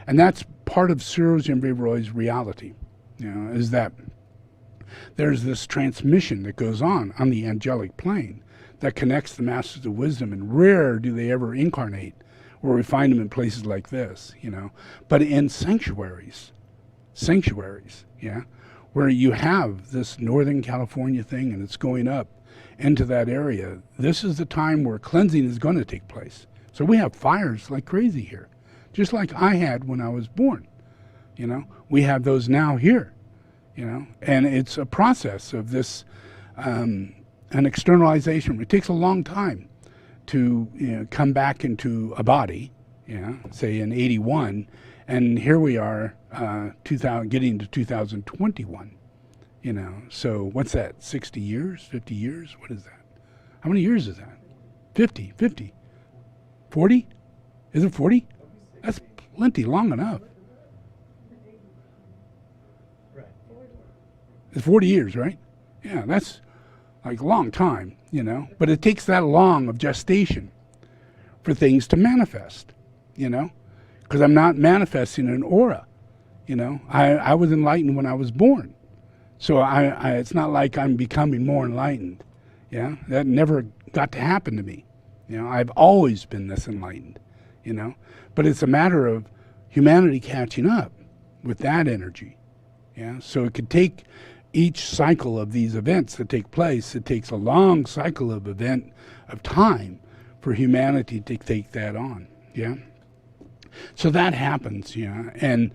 And that's part of Cyril Djembe Roy's reality, is that there's this transmission that goes on the angelic plane that connects the masters of wisdom, and rare do they ever incarnate, where we find them in places like this, but in sanctuaries, where you have this Northern California thing and it's going up into that area. This is the time where cleansing is going to take place. So we have fires like crazy here, just like I had when I was born. We have those now here, and it's a process of this, an externalization. It takes a long time to come back into a body, say in 81, and here we are, 2000, getting to 2021, So what's that? 60 years, 50 years? What is that? How many years is that? 50, 40? Is it 40? That's plenty long enough. It's 40 years, right? Yeah, that's like a long time, but it takes that long of gestation for things to manifest, because I'm not manifesting an aura, I was enlightened when I was born. So I it's not like I'm becoming more enlightened. That never got to happen to me. I've always been this enlightened, but it's a matter of humanity catching up with that energy. So it could take each cycle of these events that take place, it takes a long cycle of time for humanity to take that on. So that happens, and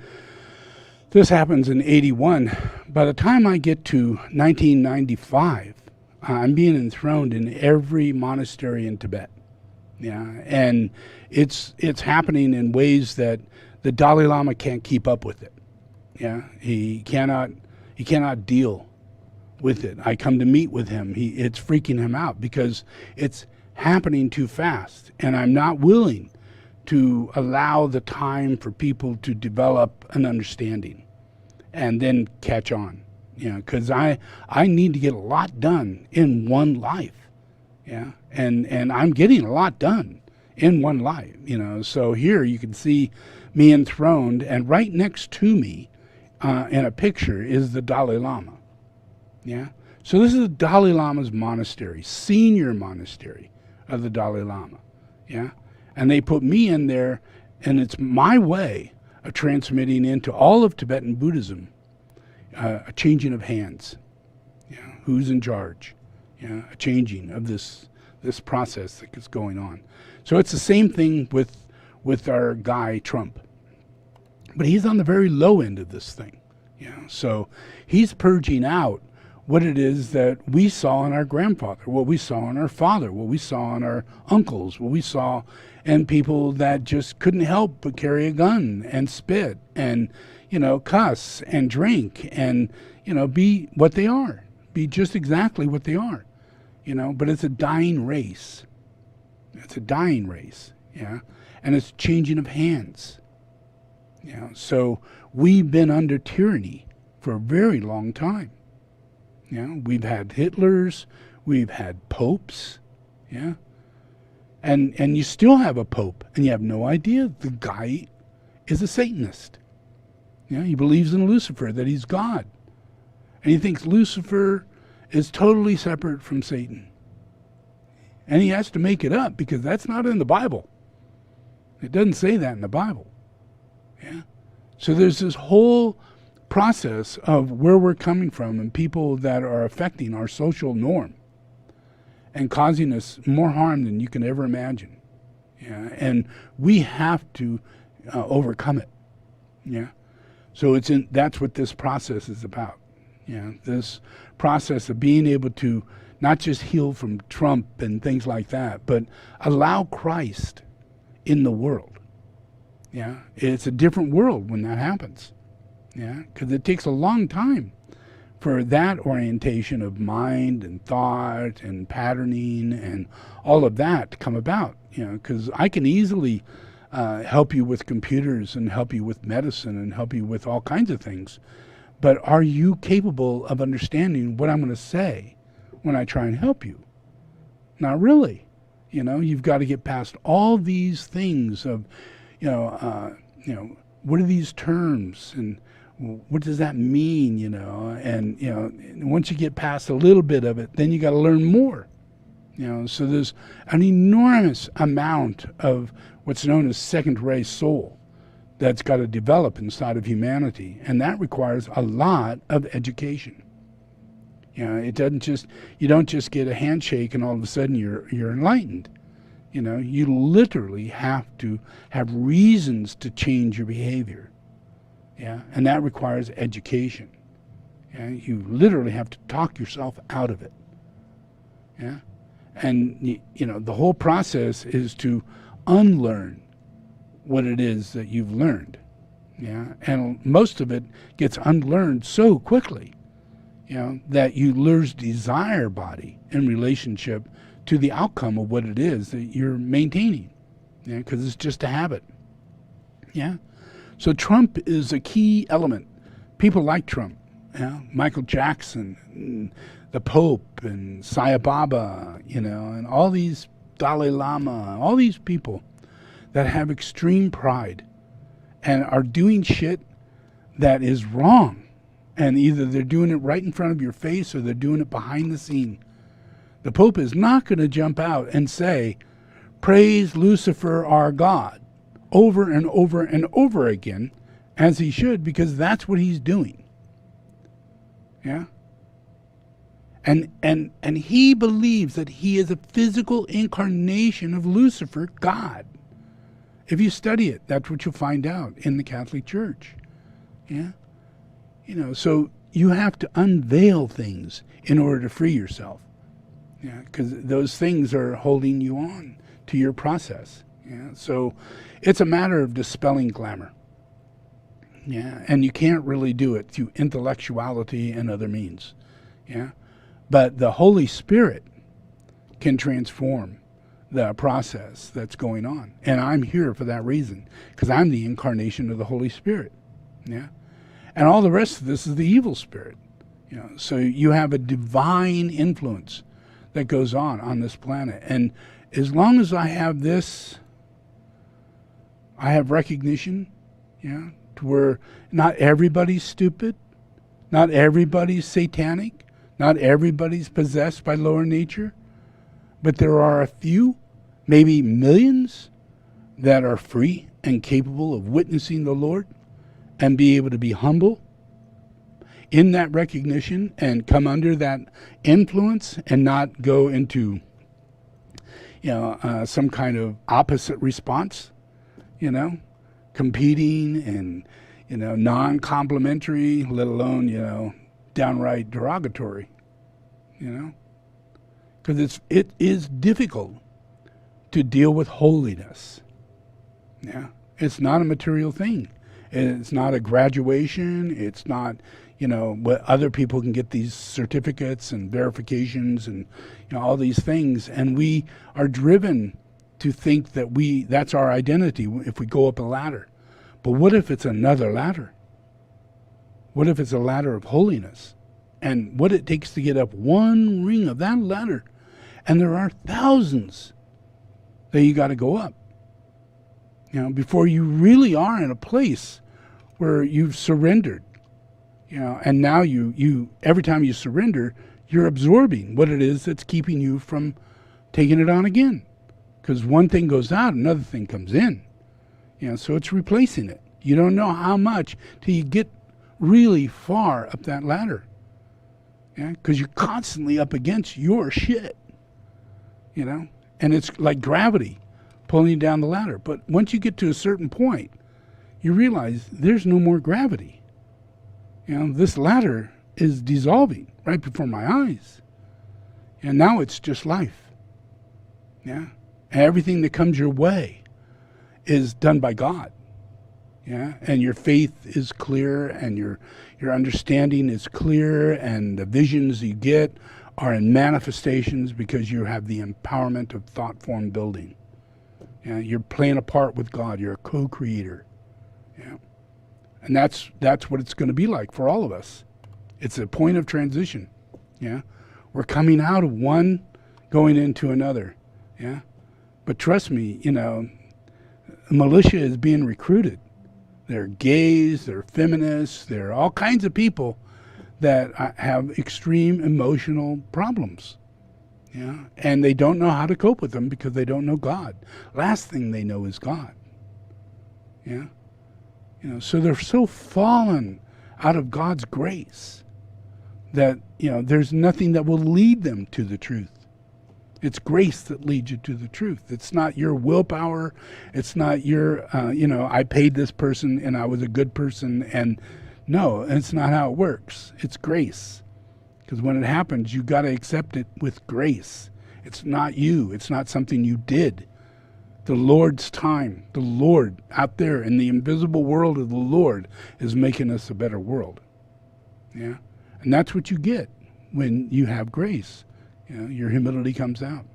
This happens in 81. By the time I get to 1995, I'm being enthroned in every monastery in Tibet. Yeah, and it's happening in ways that the Dalai Lama can't keep up with it. Yeah, he cannot deal with it. I come to meet with him. It's freaking him out because it's happening too fast, and I'm not willing to allow the time for people to develop an understanding and then catch on. You know, because I need to get a lot done in one life. Yeah, and I'm getting a lot done in one life. You know, so here you can see me enthroned, and right next to me in a picture is the Dalai Lama. Yeah, so this is the Dalai Lama's monastery, senior monastery of the Dalai Lama. Yeah, and they put me in there, and it's my way of transmitting into all of Tibetan Buddhism a changing of hands. Yeah, who's in charge? Yeah, a changing of this process that is going on. So it's the same thing with our guy Trump, but he's on the very low end of this thing. Yeah, so he's purging out what it is that we saw in our grandfather, what we saw in our father, what we saw in our uncles, what we saw in people that just couldn't help but carry a gun and spit and, you know, cuss and drink and, you know, be what they are, be just exactly what they are, you know, but it's a dying race. It's a dying race, yeah, and it's changing of hands. You know, so we've been under tyranny for a very long time. You know, we've had Hitlers, we've had popes, yeah, and you still have a pope, and you have no idea the guy is a Satanist. Yeah, he believes in Lucifer, that he's God, and he thinks Lucifer is totally separate from Satan, and he has to make it up because that's not in the Bible. It doesn't say that in the Bible. Yeah, so there's this whole process of where we're coming from and people that are affecting our social norm and causing us more harm than you can ever imagine. Yeah, and we have to overcome it. Yeah, so that's what this process is about. Yeah, this process of being able to not just heal from Trump and things like that, but allow Christ in the world. Yeah, it's a different world when that happens. Yeah, because it takes a long time for that orientation of mind and thought and patterning and all of that to come about. You know, because I can easily help you with computers and help you with medicine and help you with all kinds of things. But are you capable of understanding what I'm going to say when I try and help you? Not really. You know, you've got to get past all these things of, what are these terms and what does that mean, you know? And, you know, once you get past a little bit of it, then you got to learn more. You know, so there's an enormous amount of what's known as second-ray soul that's got to develop inside of humanity, and that requires a lot of education. You know, you don't just get a handshake and all of a sudden you're enlightened. You know, you literally have to have reasons to change your behavior. Yeah, and that requires education. Yeah, you literally have to talk yourself out of it. Yeah, and the whole process is to unlearn what it is that you've learned. Yeah, and most of it gets unlearned so quickly, that you lose desire body in relationship to the outcome of what it is that you're maintaining. Yeah, because it's just a habit. Yeah. So Trump is a key element. People like Trump. Yeah? Michael Jackson, and the Pope, and Sai Baba, and all these Dalai Lama, all these people that have extreme pride and are doing shit that is wrong. And either they're doing it right in front of your face or they're doing it behind the scene. The Pope is not going to jump out and say, "Praise Lucifer, our God," over and over and over again, as he should, because that's what he's doing. Yeah? And he believes that he is a physical incarnation of Lucifer, God. If you study it, that's what you'll find out in the Catholic Church. Yeah? So you have to unveil things in order to free yourself. Yeah, because those things are holding you on to your process. Yeah, so it's a matter of dispelling glamour. Yeah, and you can't really do it through intellectuality and other means. Yeah, but the Holy Spirit can transform the process that's going on, and I'm here for that reason, because I'm the incarnation of the Holy Spirit. Yeah, and all the rest of this is the evil spirit. So you have a divine influence that goes on this planet. And as long as I have this, I have recognition, to where not everybody's stupid, not everybody's satanic, not everybody's possessed by lower nature, but there are a few, maybe millions, that are free and capable of witnessing the Lord and be able to be humble in that recognition and come under that influence and not go into, some kind of opposite response, competing and, non-complimentary, let alone, downright derogatory, because it is difficult to deal with holiness. Yeah, it's not a material thing. It's not a graduation. It's not, what other people can get these certificates and verifications and all these things, and we are driven to think that that's our identity if we go up a ladder. But what if it's another ladder? What if it's a ladder of holiness? And what it takes to get up one ring of that ladder, and there are thousands that you got to go up, before you really are in a place where you've surrendered. And now you every time you surrender, you're absorbing what it is that's keeping you from taking it on again. Because one thing goes out, another thing comes in. So it's replacing it. You don't know how much till you get really far up that ladder. Yeah, because you're constantly up against your shit. And it's like gravity pulling you down the ladder. But once you get to a certain point, you realize there's no more gravity. This ladder is dissolving right before my eyes. And now it's just life. Yeah. And everything that comes your way is done by God. Yeah. And your faith is clear, and your understanding is clear, and the visions you get are in manifestations because you have the empowerment of thought form building. Yeah. You're playing a part with God. You're a co-creator. Yeah. And that's what it's going to be like for all of us. It's a point of transition. Yeah. We're coming out of one, going into another. Yeah. But trust me, militia is being recruited. They're gays, they're feminists, they're all kinds of people that have extreme emotional problems. Yeah. And they don't know how to cope with them because they don't know God. Last thing they know is God. Yeah. So they're so fallen out of God's grace that, there's nothing that will lead them to the truth. It's grace that leads you to the truth. It's not your willpower. It's not your, I paid this person and I was a good person. And no, it's not how it works. It's grace. Because when it happens, you got to accept it with grace. It's not you. It's not something you did. The Lord's time, the Lord out there in the invisible world of the Lord is making us a better world. Yeah. And that's what you get when you have grace. Your humility comes out.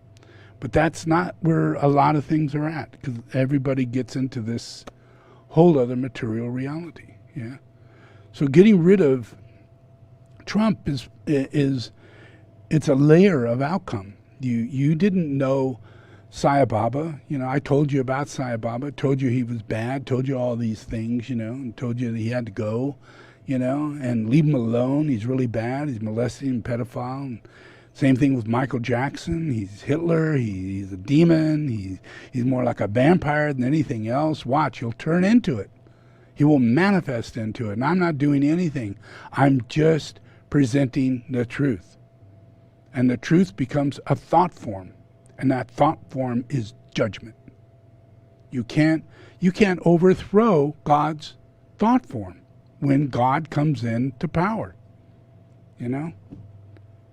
But that's not where a lot of things are at, because everybody gets into this whole other material reality. Yeah. So getting rid of Trump is it's a layer of outcome. You didn't know Sai Baba. I told you about Sai Baba, told you he was bad, told you all these things, and told you that he had to go, and leave him alone. He's really bad. He's molesting and pedophile. And same thing with Michael Jackson. He's Hitler. He's a demon. He's more like a vampire than anything else. Watch, he'll turn into it. He will manifest into it. And I'm not doing anything. I'm just presenting the truth. And the truth becomes a thought form. And that thought form is judgment. You can't overthrow God's thought form. when God comes into power, you know?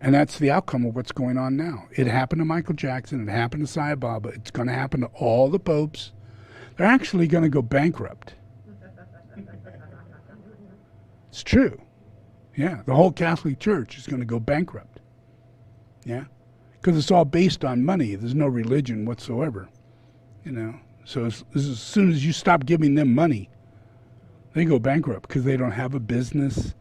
And that's the outcome of what's going on now. It happened to Michael Jackson. It happened to Sai Baba. It's going to happen to all the popes. They're actually going to go bankrupt. It's true. Yeah, the whole Catholic Church is going to go bankrupt. Yeah, because it's all based on money. There's no religion whatsoever, you know. So as soon as you stop giving them money, they go bankrupt because they don't have a business.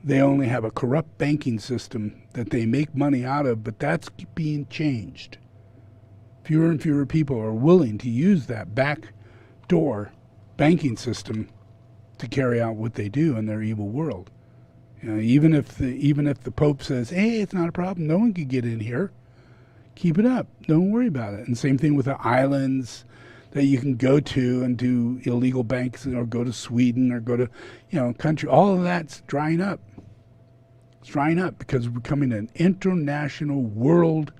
They only have a corrupt banking system that they make money out of, but that's being changed. Fewer and fewer people are willing to use that backdoor banking system to carry out what they do in their evil world. You know, even if the Pope says, "Hey, it's not a problem. No one can get in here. Keep it up. Don't worry about it." And same thing with the islands that you can go to and do illegal banks, or go to Sweden, or go to, country. All of that's drying up. It's drying up because we're becoming an international world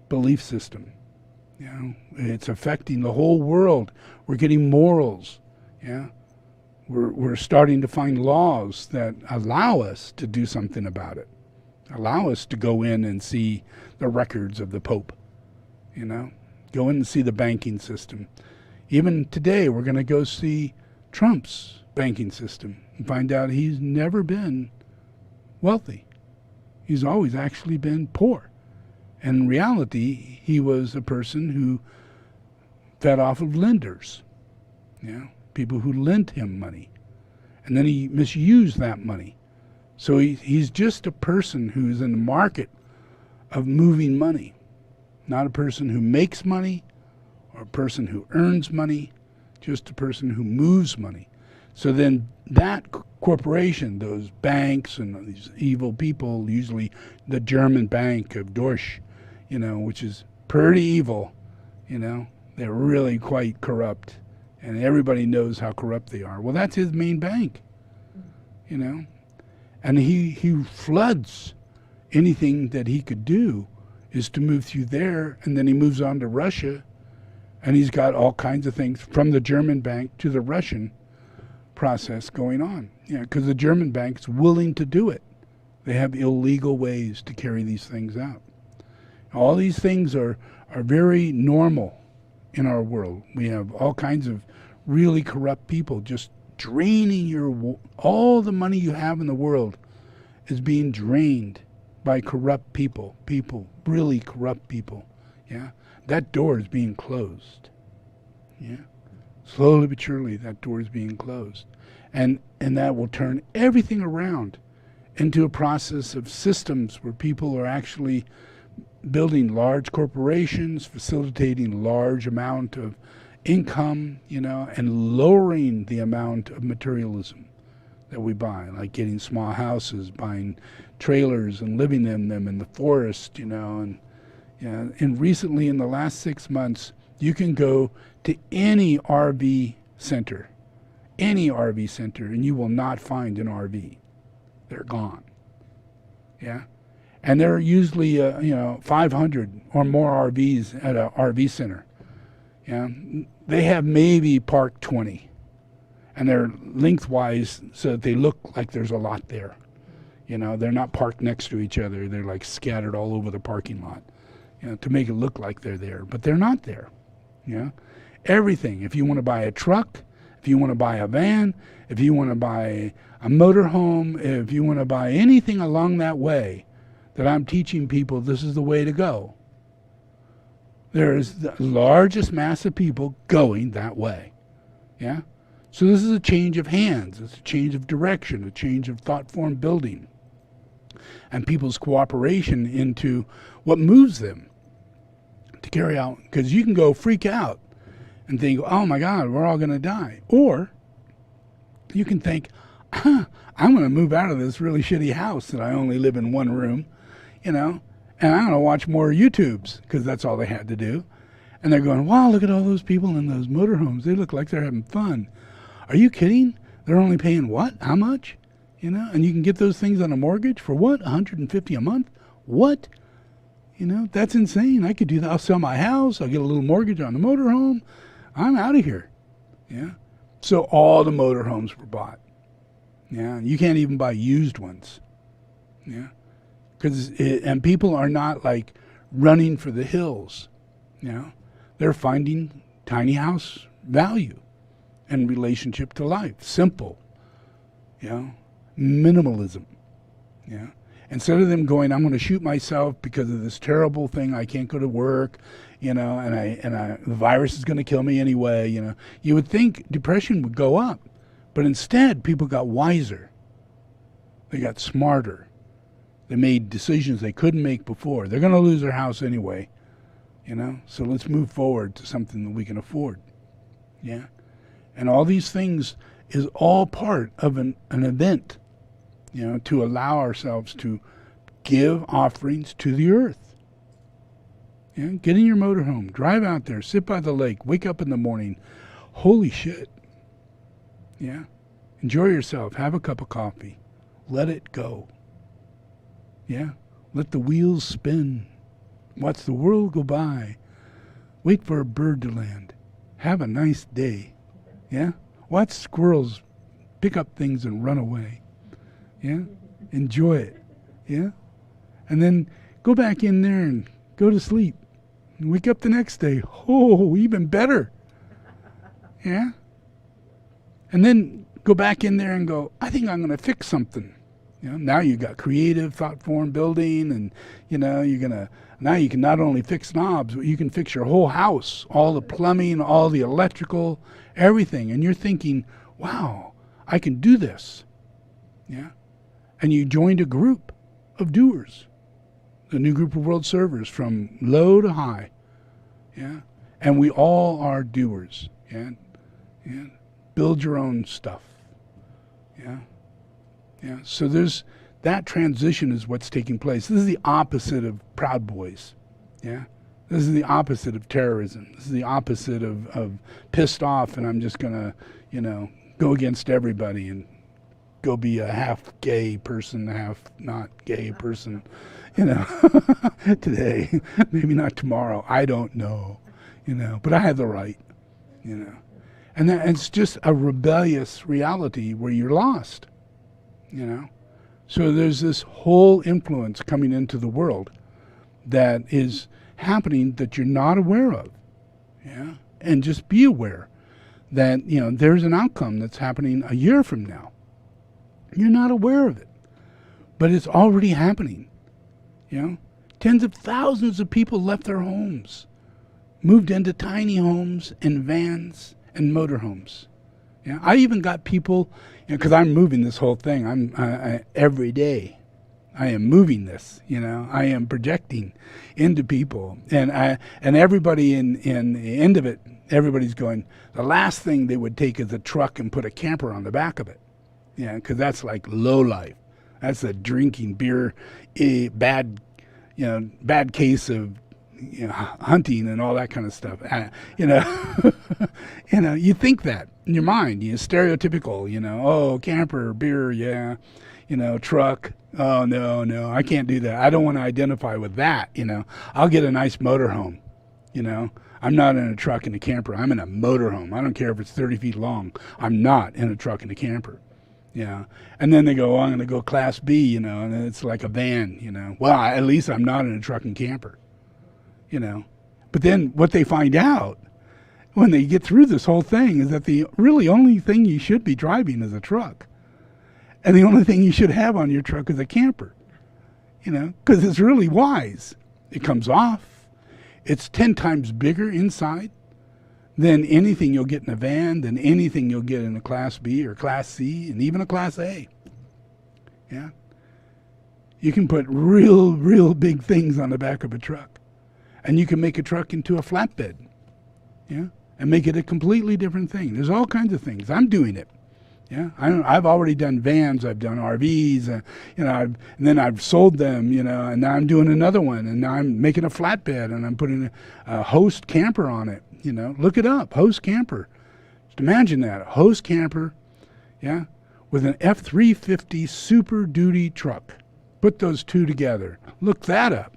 belief system. You know, it's affecting the whole world. We're getting morals. Yeah, we're starting to find laws that allow us to do something about it. Allow us to go in and see the records of the Pope. You know, go in and see the banking system. Even today, we're going to go see Trump's banking system and find out he's never been wealthy. He's always actually been poor. And in reality, he was a person who fed off of lenders, people who lent him money. And then he misused that money. So he's just a person who's in the market of moving money, not a person who makes money or a person who earns money, just a person who moves money. So then that corporation, those banks and these evil people, usually the German bank of Deutsche, which is pretty evil, they're really quite corrupt. And everybody knows how corrupt they are. Well, that's his main bank, And he floods anything that he could do is to move through there, and then he moves on to Russia, and he's got all kinds of things from the German bank to the Russian process going on. Because the German bank's willing to do it. They have illegal ways to carry these things out. All these things are very normal in our world. We have all kinds of really corrupt people just draining all the money you have in the world is being drained by corrupt people, really corrupt people. Yeah, that door is being closed. Yeah, slowly but surely that door is being closed, and that will turn everything around into a process of systems where people are actually building large corporations, facilitating large amount of income, and lowering the amount of materialism that we buy, like getting small houses, buying trailers and living in them in the forest, and recently in the last 6 months, you can go to any RV center, and you will not find an RV. They're gone. Yeah. And there are usually, 500 or more RVs at a RV center. Yeah, they have maybe parked 20, and they're lengthwise so that they look like there's a lot there. They're not parked next to each other. They're like scattered all over the parking lot, to make it look like they're there, but they're not there. Everything. If you want to buy a truck, if you want to buy a van, if you want to buy a motorhome, if you want to buy anything along that way, that I'm teaching people this is the way to go. There is the largest mass of people going that way. Yeah? So this is a change of hands. It's a change of direction, a change of thought form building, and people's cooperation into what moves them to carry out. Because you can go freak out and think, oh my God, we're all going to die. Or you can think, I'm going to move out of this really shitty house that I only live in one room, and I'm going to watch more YouTubes, because that's all they had to do. And they're going, wow, look at all those people in those motorhomes. They look like they're having fun. Are you kidding? They're only paying what? How much? And you can get those things on a mortgage for what? $150 a month? What? That's insane. I could do that. I'll sell my house. I'll get a little mortgage on the motorhome. I'm out of here. Yeah. So all the motorhomes were bought. Yeah, you can't even buy used ones. Yeah, and people are not like running for the hills. You know, they're finding tiny house value and relationship to life. Simple. You know, minimalism. Yeah. Instead of them going, I'm going to shoot myself because of this terrible thing. I can't go to work, you know, and the virus is going to kill me anyway. You know, you would think depression would go up, but instead people got wiser. They got smarter. They made decisions they couldn't make before. They're going to lose their house anyway, you know. So let's move forward to something that we can afford. Yeah, and all these things is all part of an event. You know, to allow ourselves to give offerings to the earth. Yeah, get in your motorhome, drive out there, sit by the lake, wake up in the morning. Holy shit. Yeah. Enjoy yourself. Have a cup of coffee. Let it go. Yeah. Let the wheels spin. Watch the world go by. Wait for a bird to land. Have a nice day. Yeah. Watch squirrels pick up things and run away. Yeah, enjoy it. Yeah, and then go back in there and go to sleep. And wake up the next day. Oh, even better. Yeah, and then go back in there and go, I think I'm going to fix something. You know, now you got creative thought form building, and you know now you can not only fix knobs, but you can fix your whole house, all the plumbing, all the electrical, everything. And you're thinking, wow, I can do this. Yeah. And you joined a group of doers, the new group of world servers from low to high. Yeah. And we all are doers. Yeah. Yeah. Build your own stuff. Yeah. Yeah. So there's that transition is what's taking place. This is the opposite of Proud Boys. Yeah. This is the opposite of terrorism. This is the opposite of pissed off and I'm just going to, you know, go against everybody and go be a half gay person, half not gay person, you know, today, maybe not tomorrow. I don't know, you know, but I have the right, you know. And it's just a rebellious reality where you're lost, you know. So there's this whole influence coming into the world that is happening that you're not aware of, yeah. And just be aware that, you know, there's an outcome that's happening a year from now. You're not aware of it, but it's already happening. You know, tens of thousands of people left their homes, moved into tiny homes and vans and motorhomes. Yeah, I even got people, you know, because I'm moving this whole thing. I every day, I am moving this. You know, I am projecting into people, and everybody in the end of it, everybody's going. The last thing they would take is a truck and put a camper on the back of it. Yeah, because that's like low life. That's a drinking beer, bad case of, you know, hunting and all that kind of stuff. You know, you know, you think that in your mind. You stereotypical. You know, oh, camper, beer, yeah. You know, truck. Oh no, I can't do that. I don't want to identify with that. You know, I'll get a nice motorhome. You know, I'm not in a truck and a camper. I'm in a motorhome. I don't care if it's 30 feet long. I'm not in a truck and a camper. Yeah, and then they go, oh, I'm going to go Class B, you know, and it's like a van, you know. Well, at least I'm not in a truck and camper, you know. But then what they find out when they get through this whole thing is that the really only thing you should be driving is a truck. And the only thing you should have on your truck is a camper, you know, because it's really wise. It comes off. It's 10 times bigger inside than anything you'll get in a van, than anything you'll get in a Class B or Class C, and even a Class A. Yeah. You can put real big things on the back of a truck. And you can make a truck into a flatbed. Yeah. And make it a completely different thing. There's all kinds of things. I'm doing it. Yeah. I've already done vans. I've done RVs. You know, and then I've sold them, you know, and now I'm doing another one. And now I'm making a flatbed and I'm putting a host camper on it. You know, look it up, host camper. Just imagine that, a host camper, yeah, with an F-350 Super Duty truck. Put those two together. Look that up,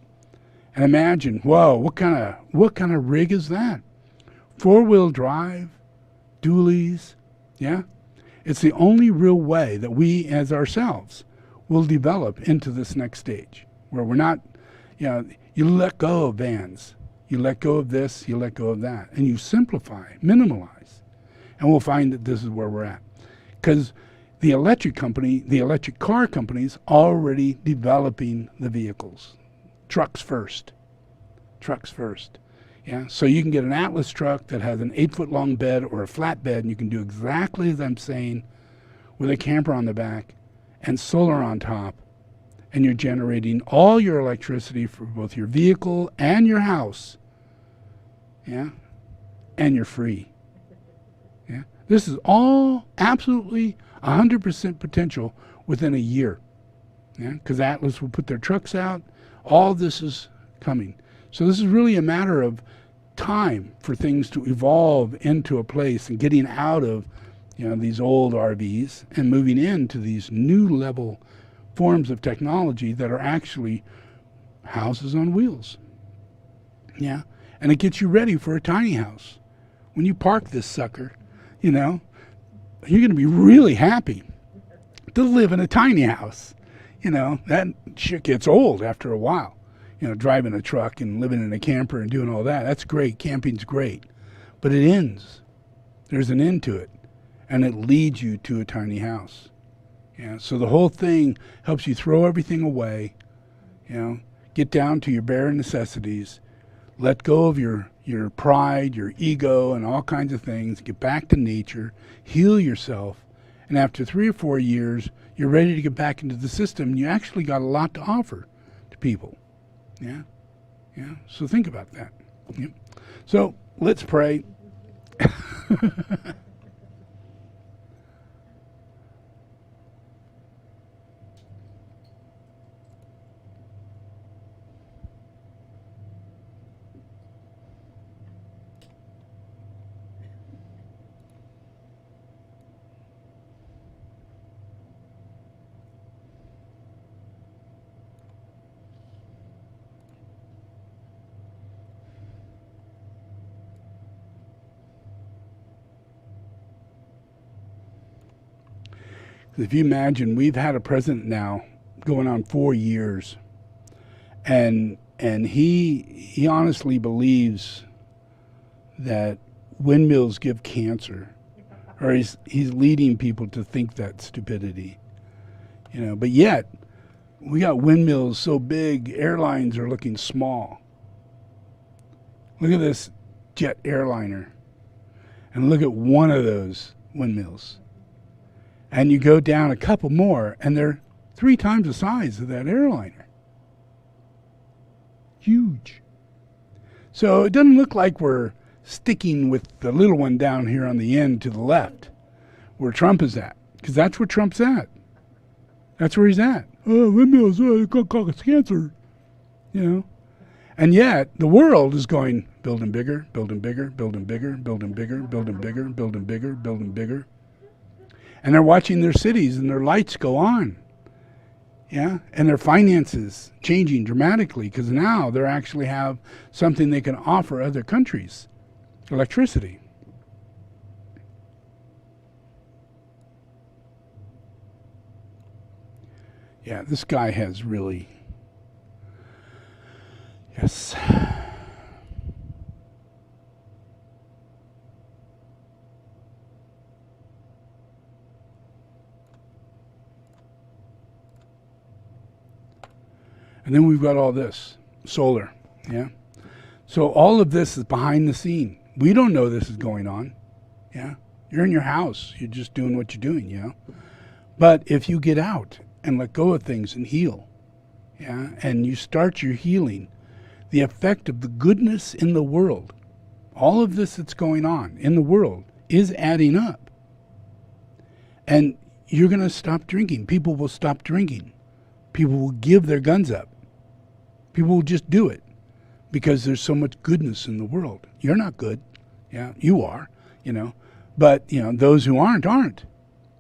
and imagine, whoa, what kind of rig is that? 4-wheel drive, dualies, Yeah? It's the only real way that we as ourselves will develop into this next stage where we're not, you let go of vans. You let go of this, you let go of that. And you simplify, minimalize. And we'll find that this is where we're at. Because the electric car company's already developing the vehicles. Trucks first. Yeah, so you can get an Atlas truck that has an 8-foot-long bed or a flat bed, and you can do exactly as I'm saying, with a camper on the back and solar on top, and you're generating all your electricity for both your vehicle and your house. Yeah, and you're free. Yeah, this is all absolutely 100% potential within a year. Yeah, because Atlas will put their trucks out. All this is coming. So this is really a matter of time for things to evolve into a place and getting out of, these old RVs and moving into these new level forms of technology that are actually houses on wheels. Yeah, and it gets you ready for a tiny house. When you park this sucker, you're going to be really happy to live in a tiny house. That shit gets old after a while. Driving a truck and living in a camper and doing all that. That's great. Camping's great. But it ends. There's an end to it. And it leads you to a tiny house. Yeah. So the whole thing helps you throw everything away. Get down to your bare necessities. Let go of your pride, your ego, and all kinds of things. Get back to nature. Heal yourself. And after 3 or 4 years, you're ready to get back into the system. And you actually got a lot to offer to people. Yeah. So think about that. Yeah. So let's pray. If you imagine, we've had a president now going on 4 years, and he honestly believes that windmills give cancer, or he's leading people to think that stupidity, But yet, we got windmills so big, airlines are looking small. Look at this jet airliner, and look at one of those windmills. And you go down a couple more, and they're 3 times the size of that airliner. Huge. So it doesn't look like we're sticking with the little one down here on the end to the left, where Trump is at, because that's where Trump's at. That's where he's at. Oh, windmills, it's going to cause cancer. And yet, the world is going, building bigger, building bigger, building bigger, building bigger, building bigger, building bigger, building bigger. And they're watching their cities and their lights go on. Yeah, and their finances changing dramatically because now they actually have something they can offer other countries, electricity. Yeah, this guy has really, yes. And then we've got all this, solar, yeah? So all of this is behind the scene. We don't know this is going on, yeah? You're in your house. You're just doing what you're doing, But if you get out and let go of things and heal, yeah, and you start your healing, the effect of the goodness in the world, all of this that's going on in the world is adding up. And you're going to stop drinking. People will stop drinking. People will give their guns up. People will just do it because there's so much goodness in the world. You're not good. Yeah, you are, But, those who aren't.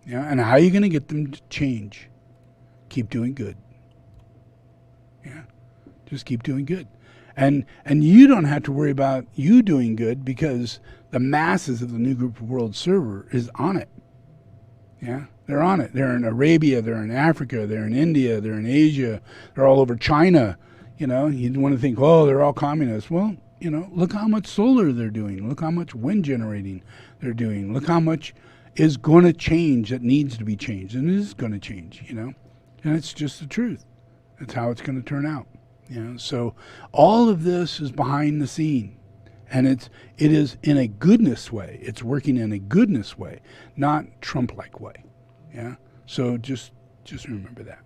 Yeah, and how are you going to get them to change? Keep doing good. Yeah, just keep doing good. And you don't have to worry about you doing good because the masses of the New Group of World server is on it. Yeah, they're on it. They're in Arabia, they're in Africa, they're in India, they're in Asia, they're all over China. You know, you want to think, oh, they're all communists. Well, you know, look how much solar they're doing. Look how much wind generating they're doing. Look how much is going to change that needs to be changed. And it is going to change, you know. And it's just the truth. That's how it's going to turn out. You know, so all of this is behind the scene. And it is in a goodness way. It's working in a goodness way, not Trump-like way. Yeah. So just remember that.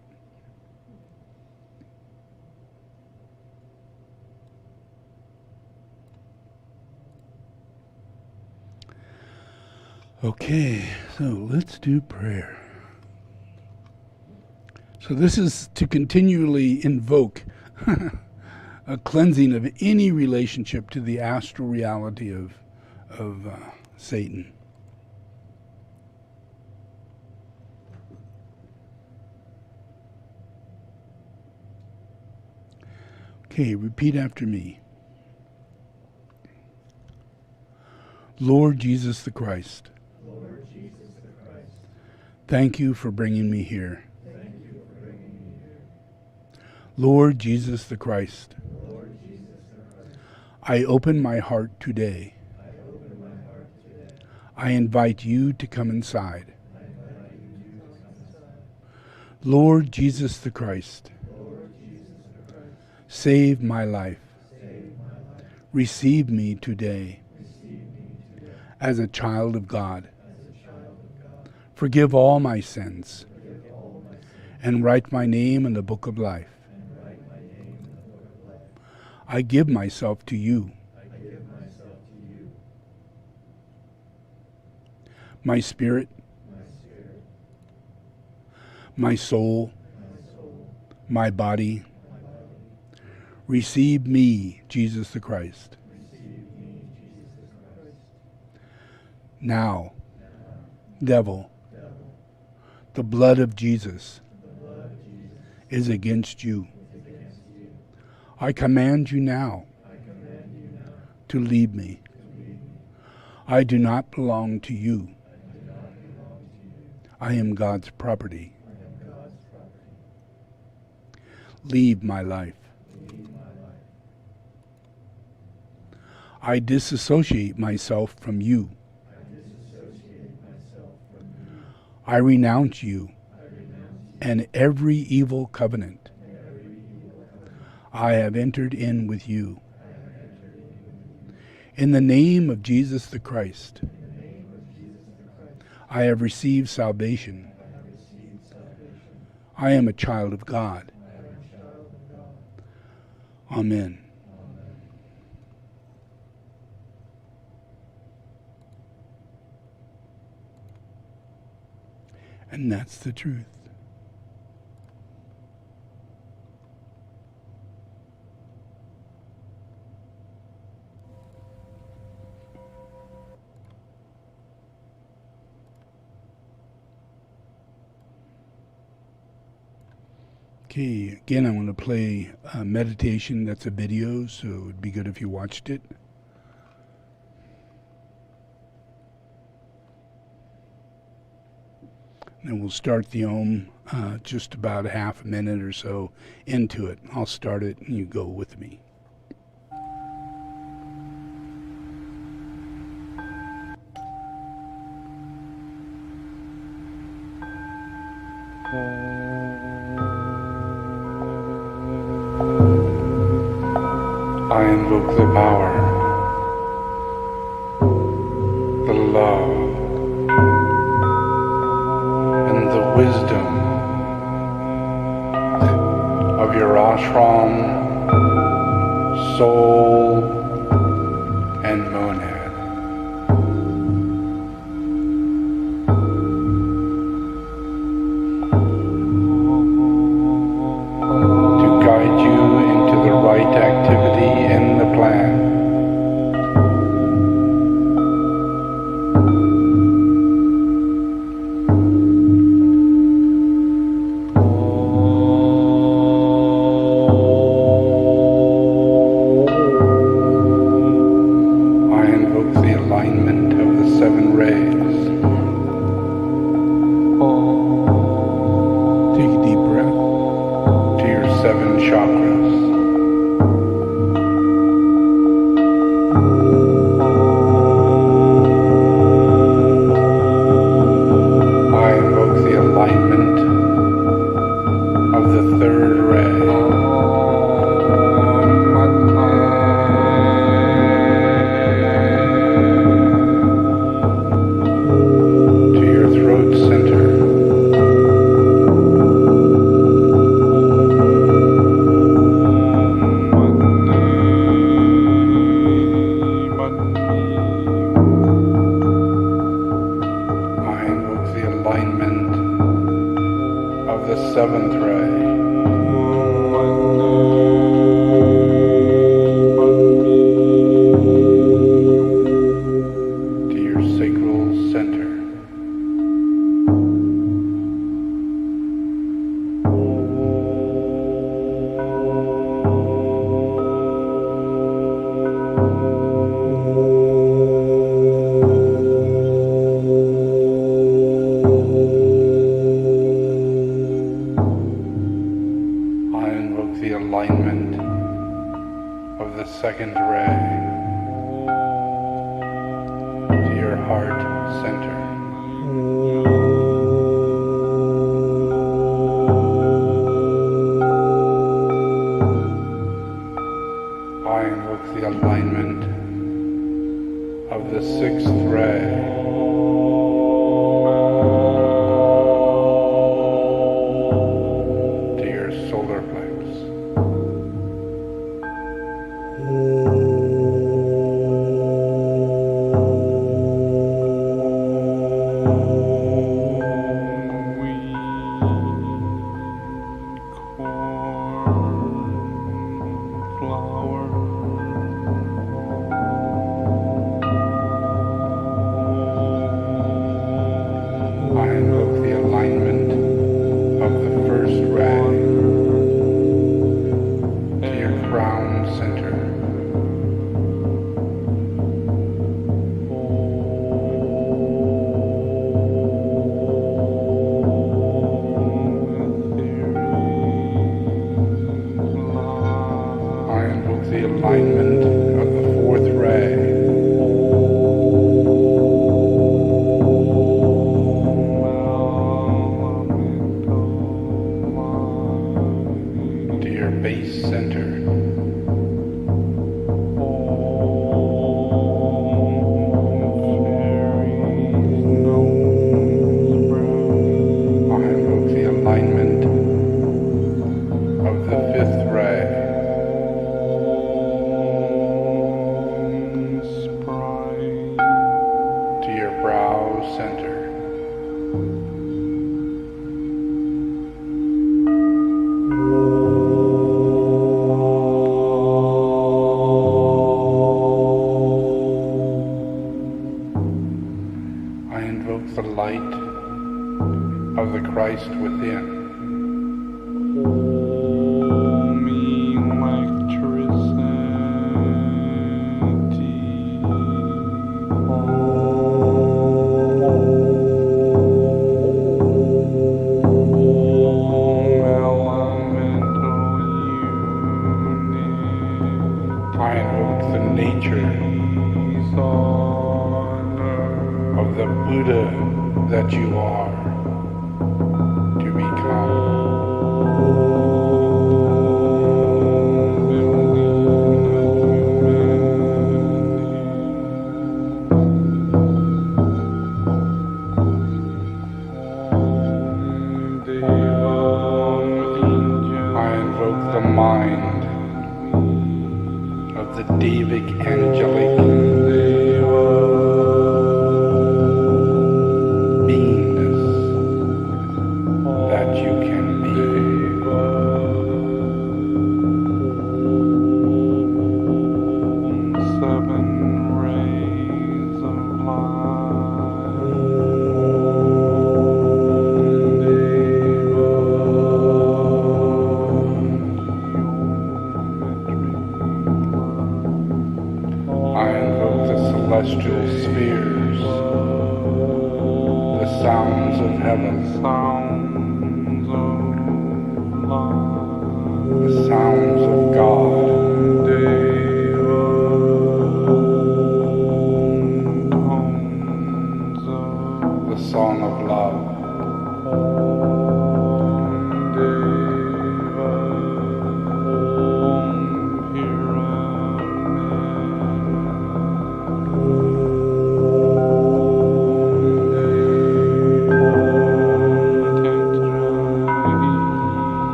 Okay, so let's do prayer. So this is to continually invoke a cleansing of any relationship to the astral reality of Satan. Okay, repeat after me. Lord Jesus the Christ, thank you for bringing me here. Lord Jesus the Christ, I open my heart today. I invite you to come inside. Lord Jesus the Christ, save my life. Receive me today as a child of God. Forgive all my sins and write my name in the book of life. I give myself to you. My spirit, my soul, my body, receive me, Jesus the Christ. Now, devil, the blood of Jesus is against you. I command you now to leave me. I do not belong to you. I am God's property. Leave my life. I disassociate myself from you. I renounce you and every evil covenant I have entered in with you. In the name of Jesus the Christ, I have received salvation. I am a child of God. Amen. And that's the truth. Okay, again, I'm going to play a meditation that's a video, so it would be good if you watched it. And we'll start the Om just about a half a minute or so into it. I'll start it and you go with me. I invoke the power, the love, and the wisdom of your ashram, soul, and monad. To guide you into the right activity in the plan. the seventh ray. To your sacral center. The alignment of the second ray to your heart center. I invoke the alignment of the sixth ray to your solar plexus. I invoke the alignment of the first ray to your crown center. I invoke the alignment of the fourth ray to your base center. I invoke the alignment of the fifth ray to your brow center. I invoke the light of the Christ within. I invoke the nature of the Buddha that you are to become. I invoke the mind of the Devic angelic beingness that you can be. Seven rays of I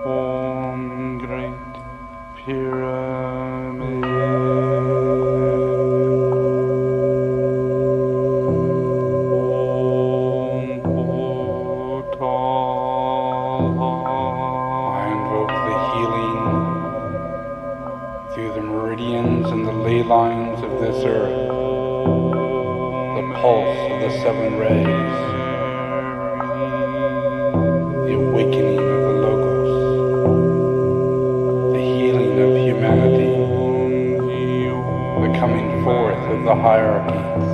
Om Great Pyramid. And the ley lines of this earth, the pulse of the 7 rays, the awakening of the Logos, the healing of humanity, the coming forth of the hierarchies,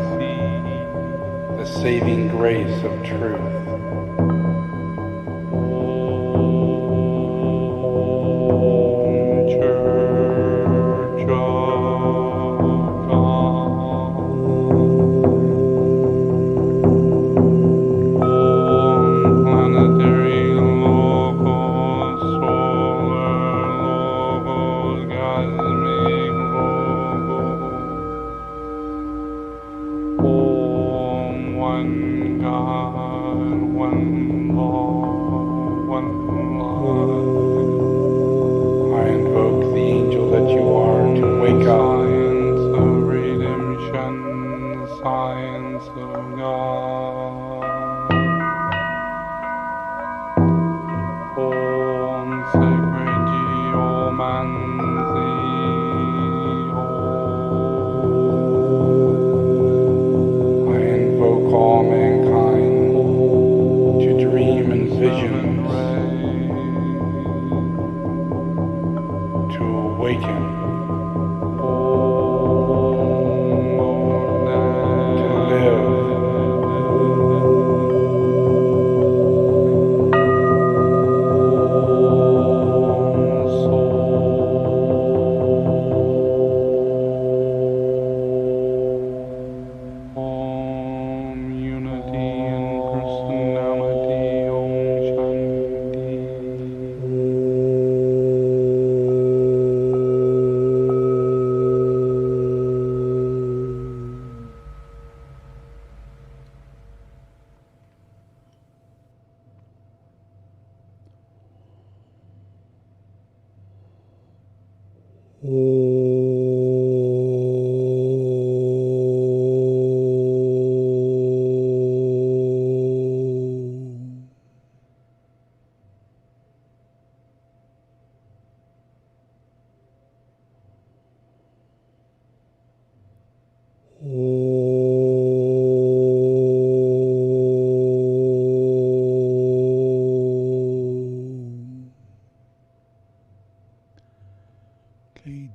the saving grace of truth.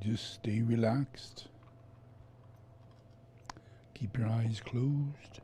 Just stay relaxed. Keep your eyes closed.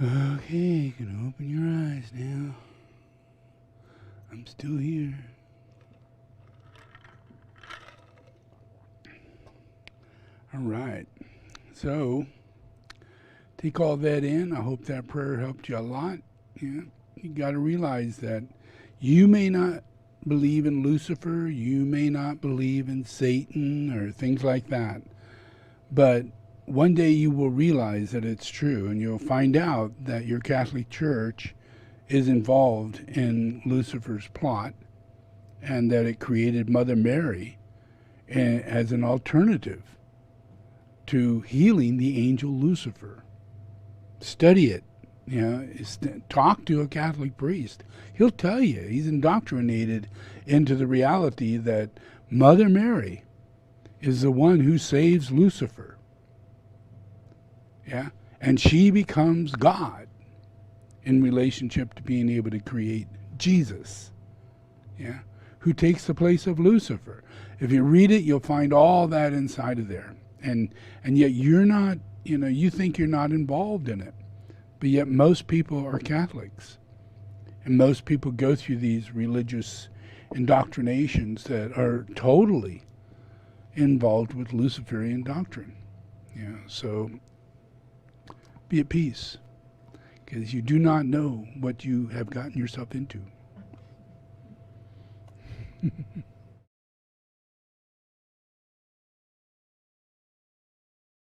Okay, you can open your eyes now. I'm still here. All right. So, take all that in. I hope that prayer helped you a lot. Yeah. You got to realize that you may not believe in Lucifer, you may not believe in Satan or things like that, but one day you will realize that it's true, and you'll find out that your Catholic Church is involved in Lucifer's plot, and that it created Mother Mary as an alternative to healing the angel Lucifer. Study it. You know, talk to a Catholic priest. He'll tell you. He's indoctrinated into the reality that Mother Mary is the one who saves Lucifer. Yeah, and she becomes God in relationship to being able to create Jesus. Yeah, who takes the place of Lucifer. If you read it, you'll find all that inside of there. And yet you're not, you think you're not involved in it. But yet most people are Catholics. And most people go through these religious indoctrinations that are totally involved with Luciferian doctrine. Yeah, so be at peace, because you do not know what you have gotten yourself into.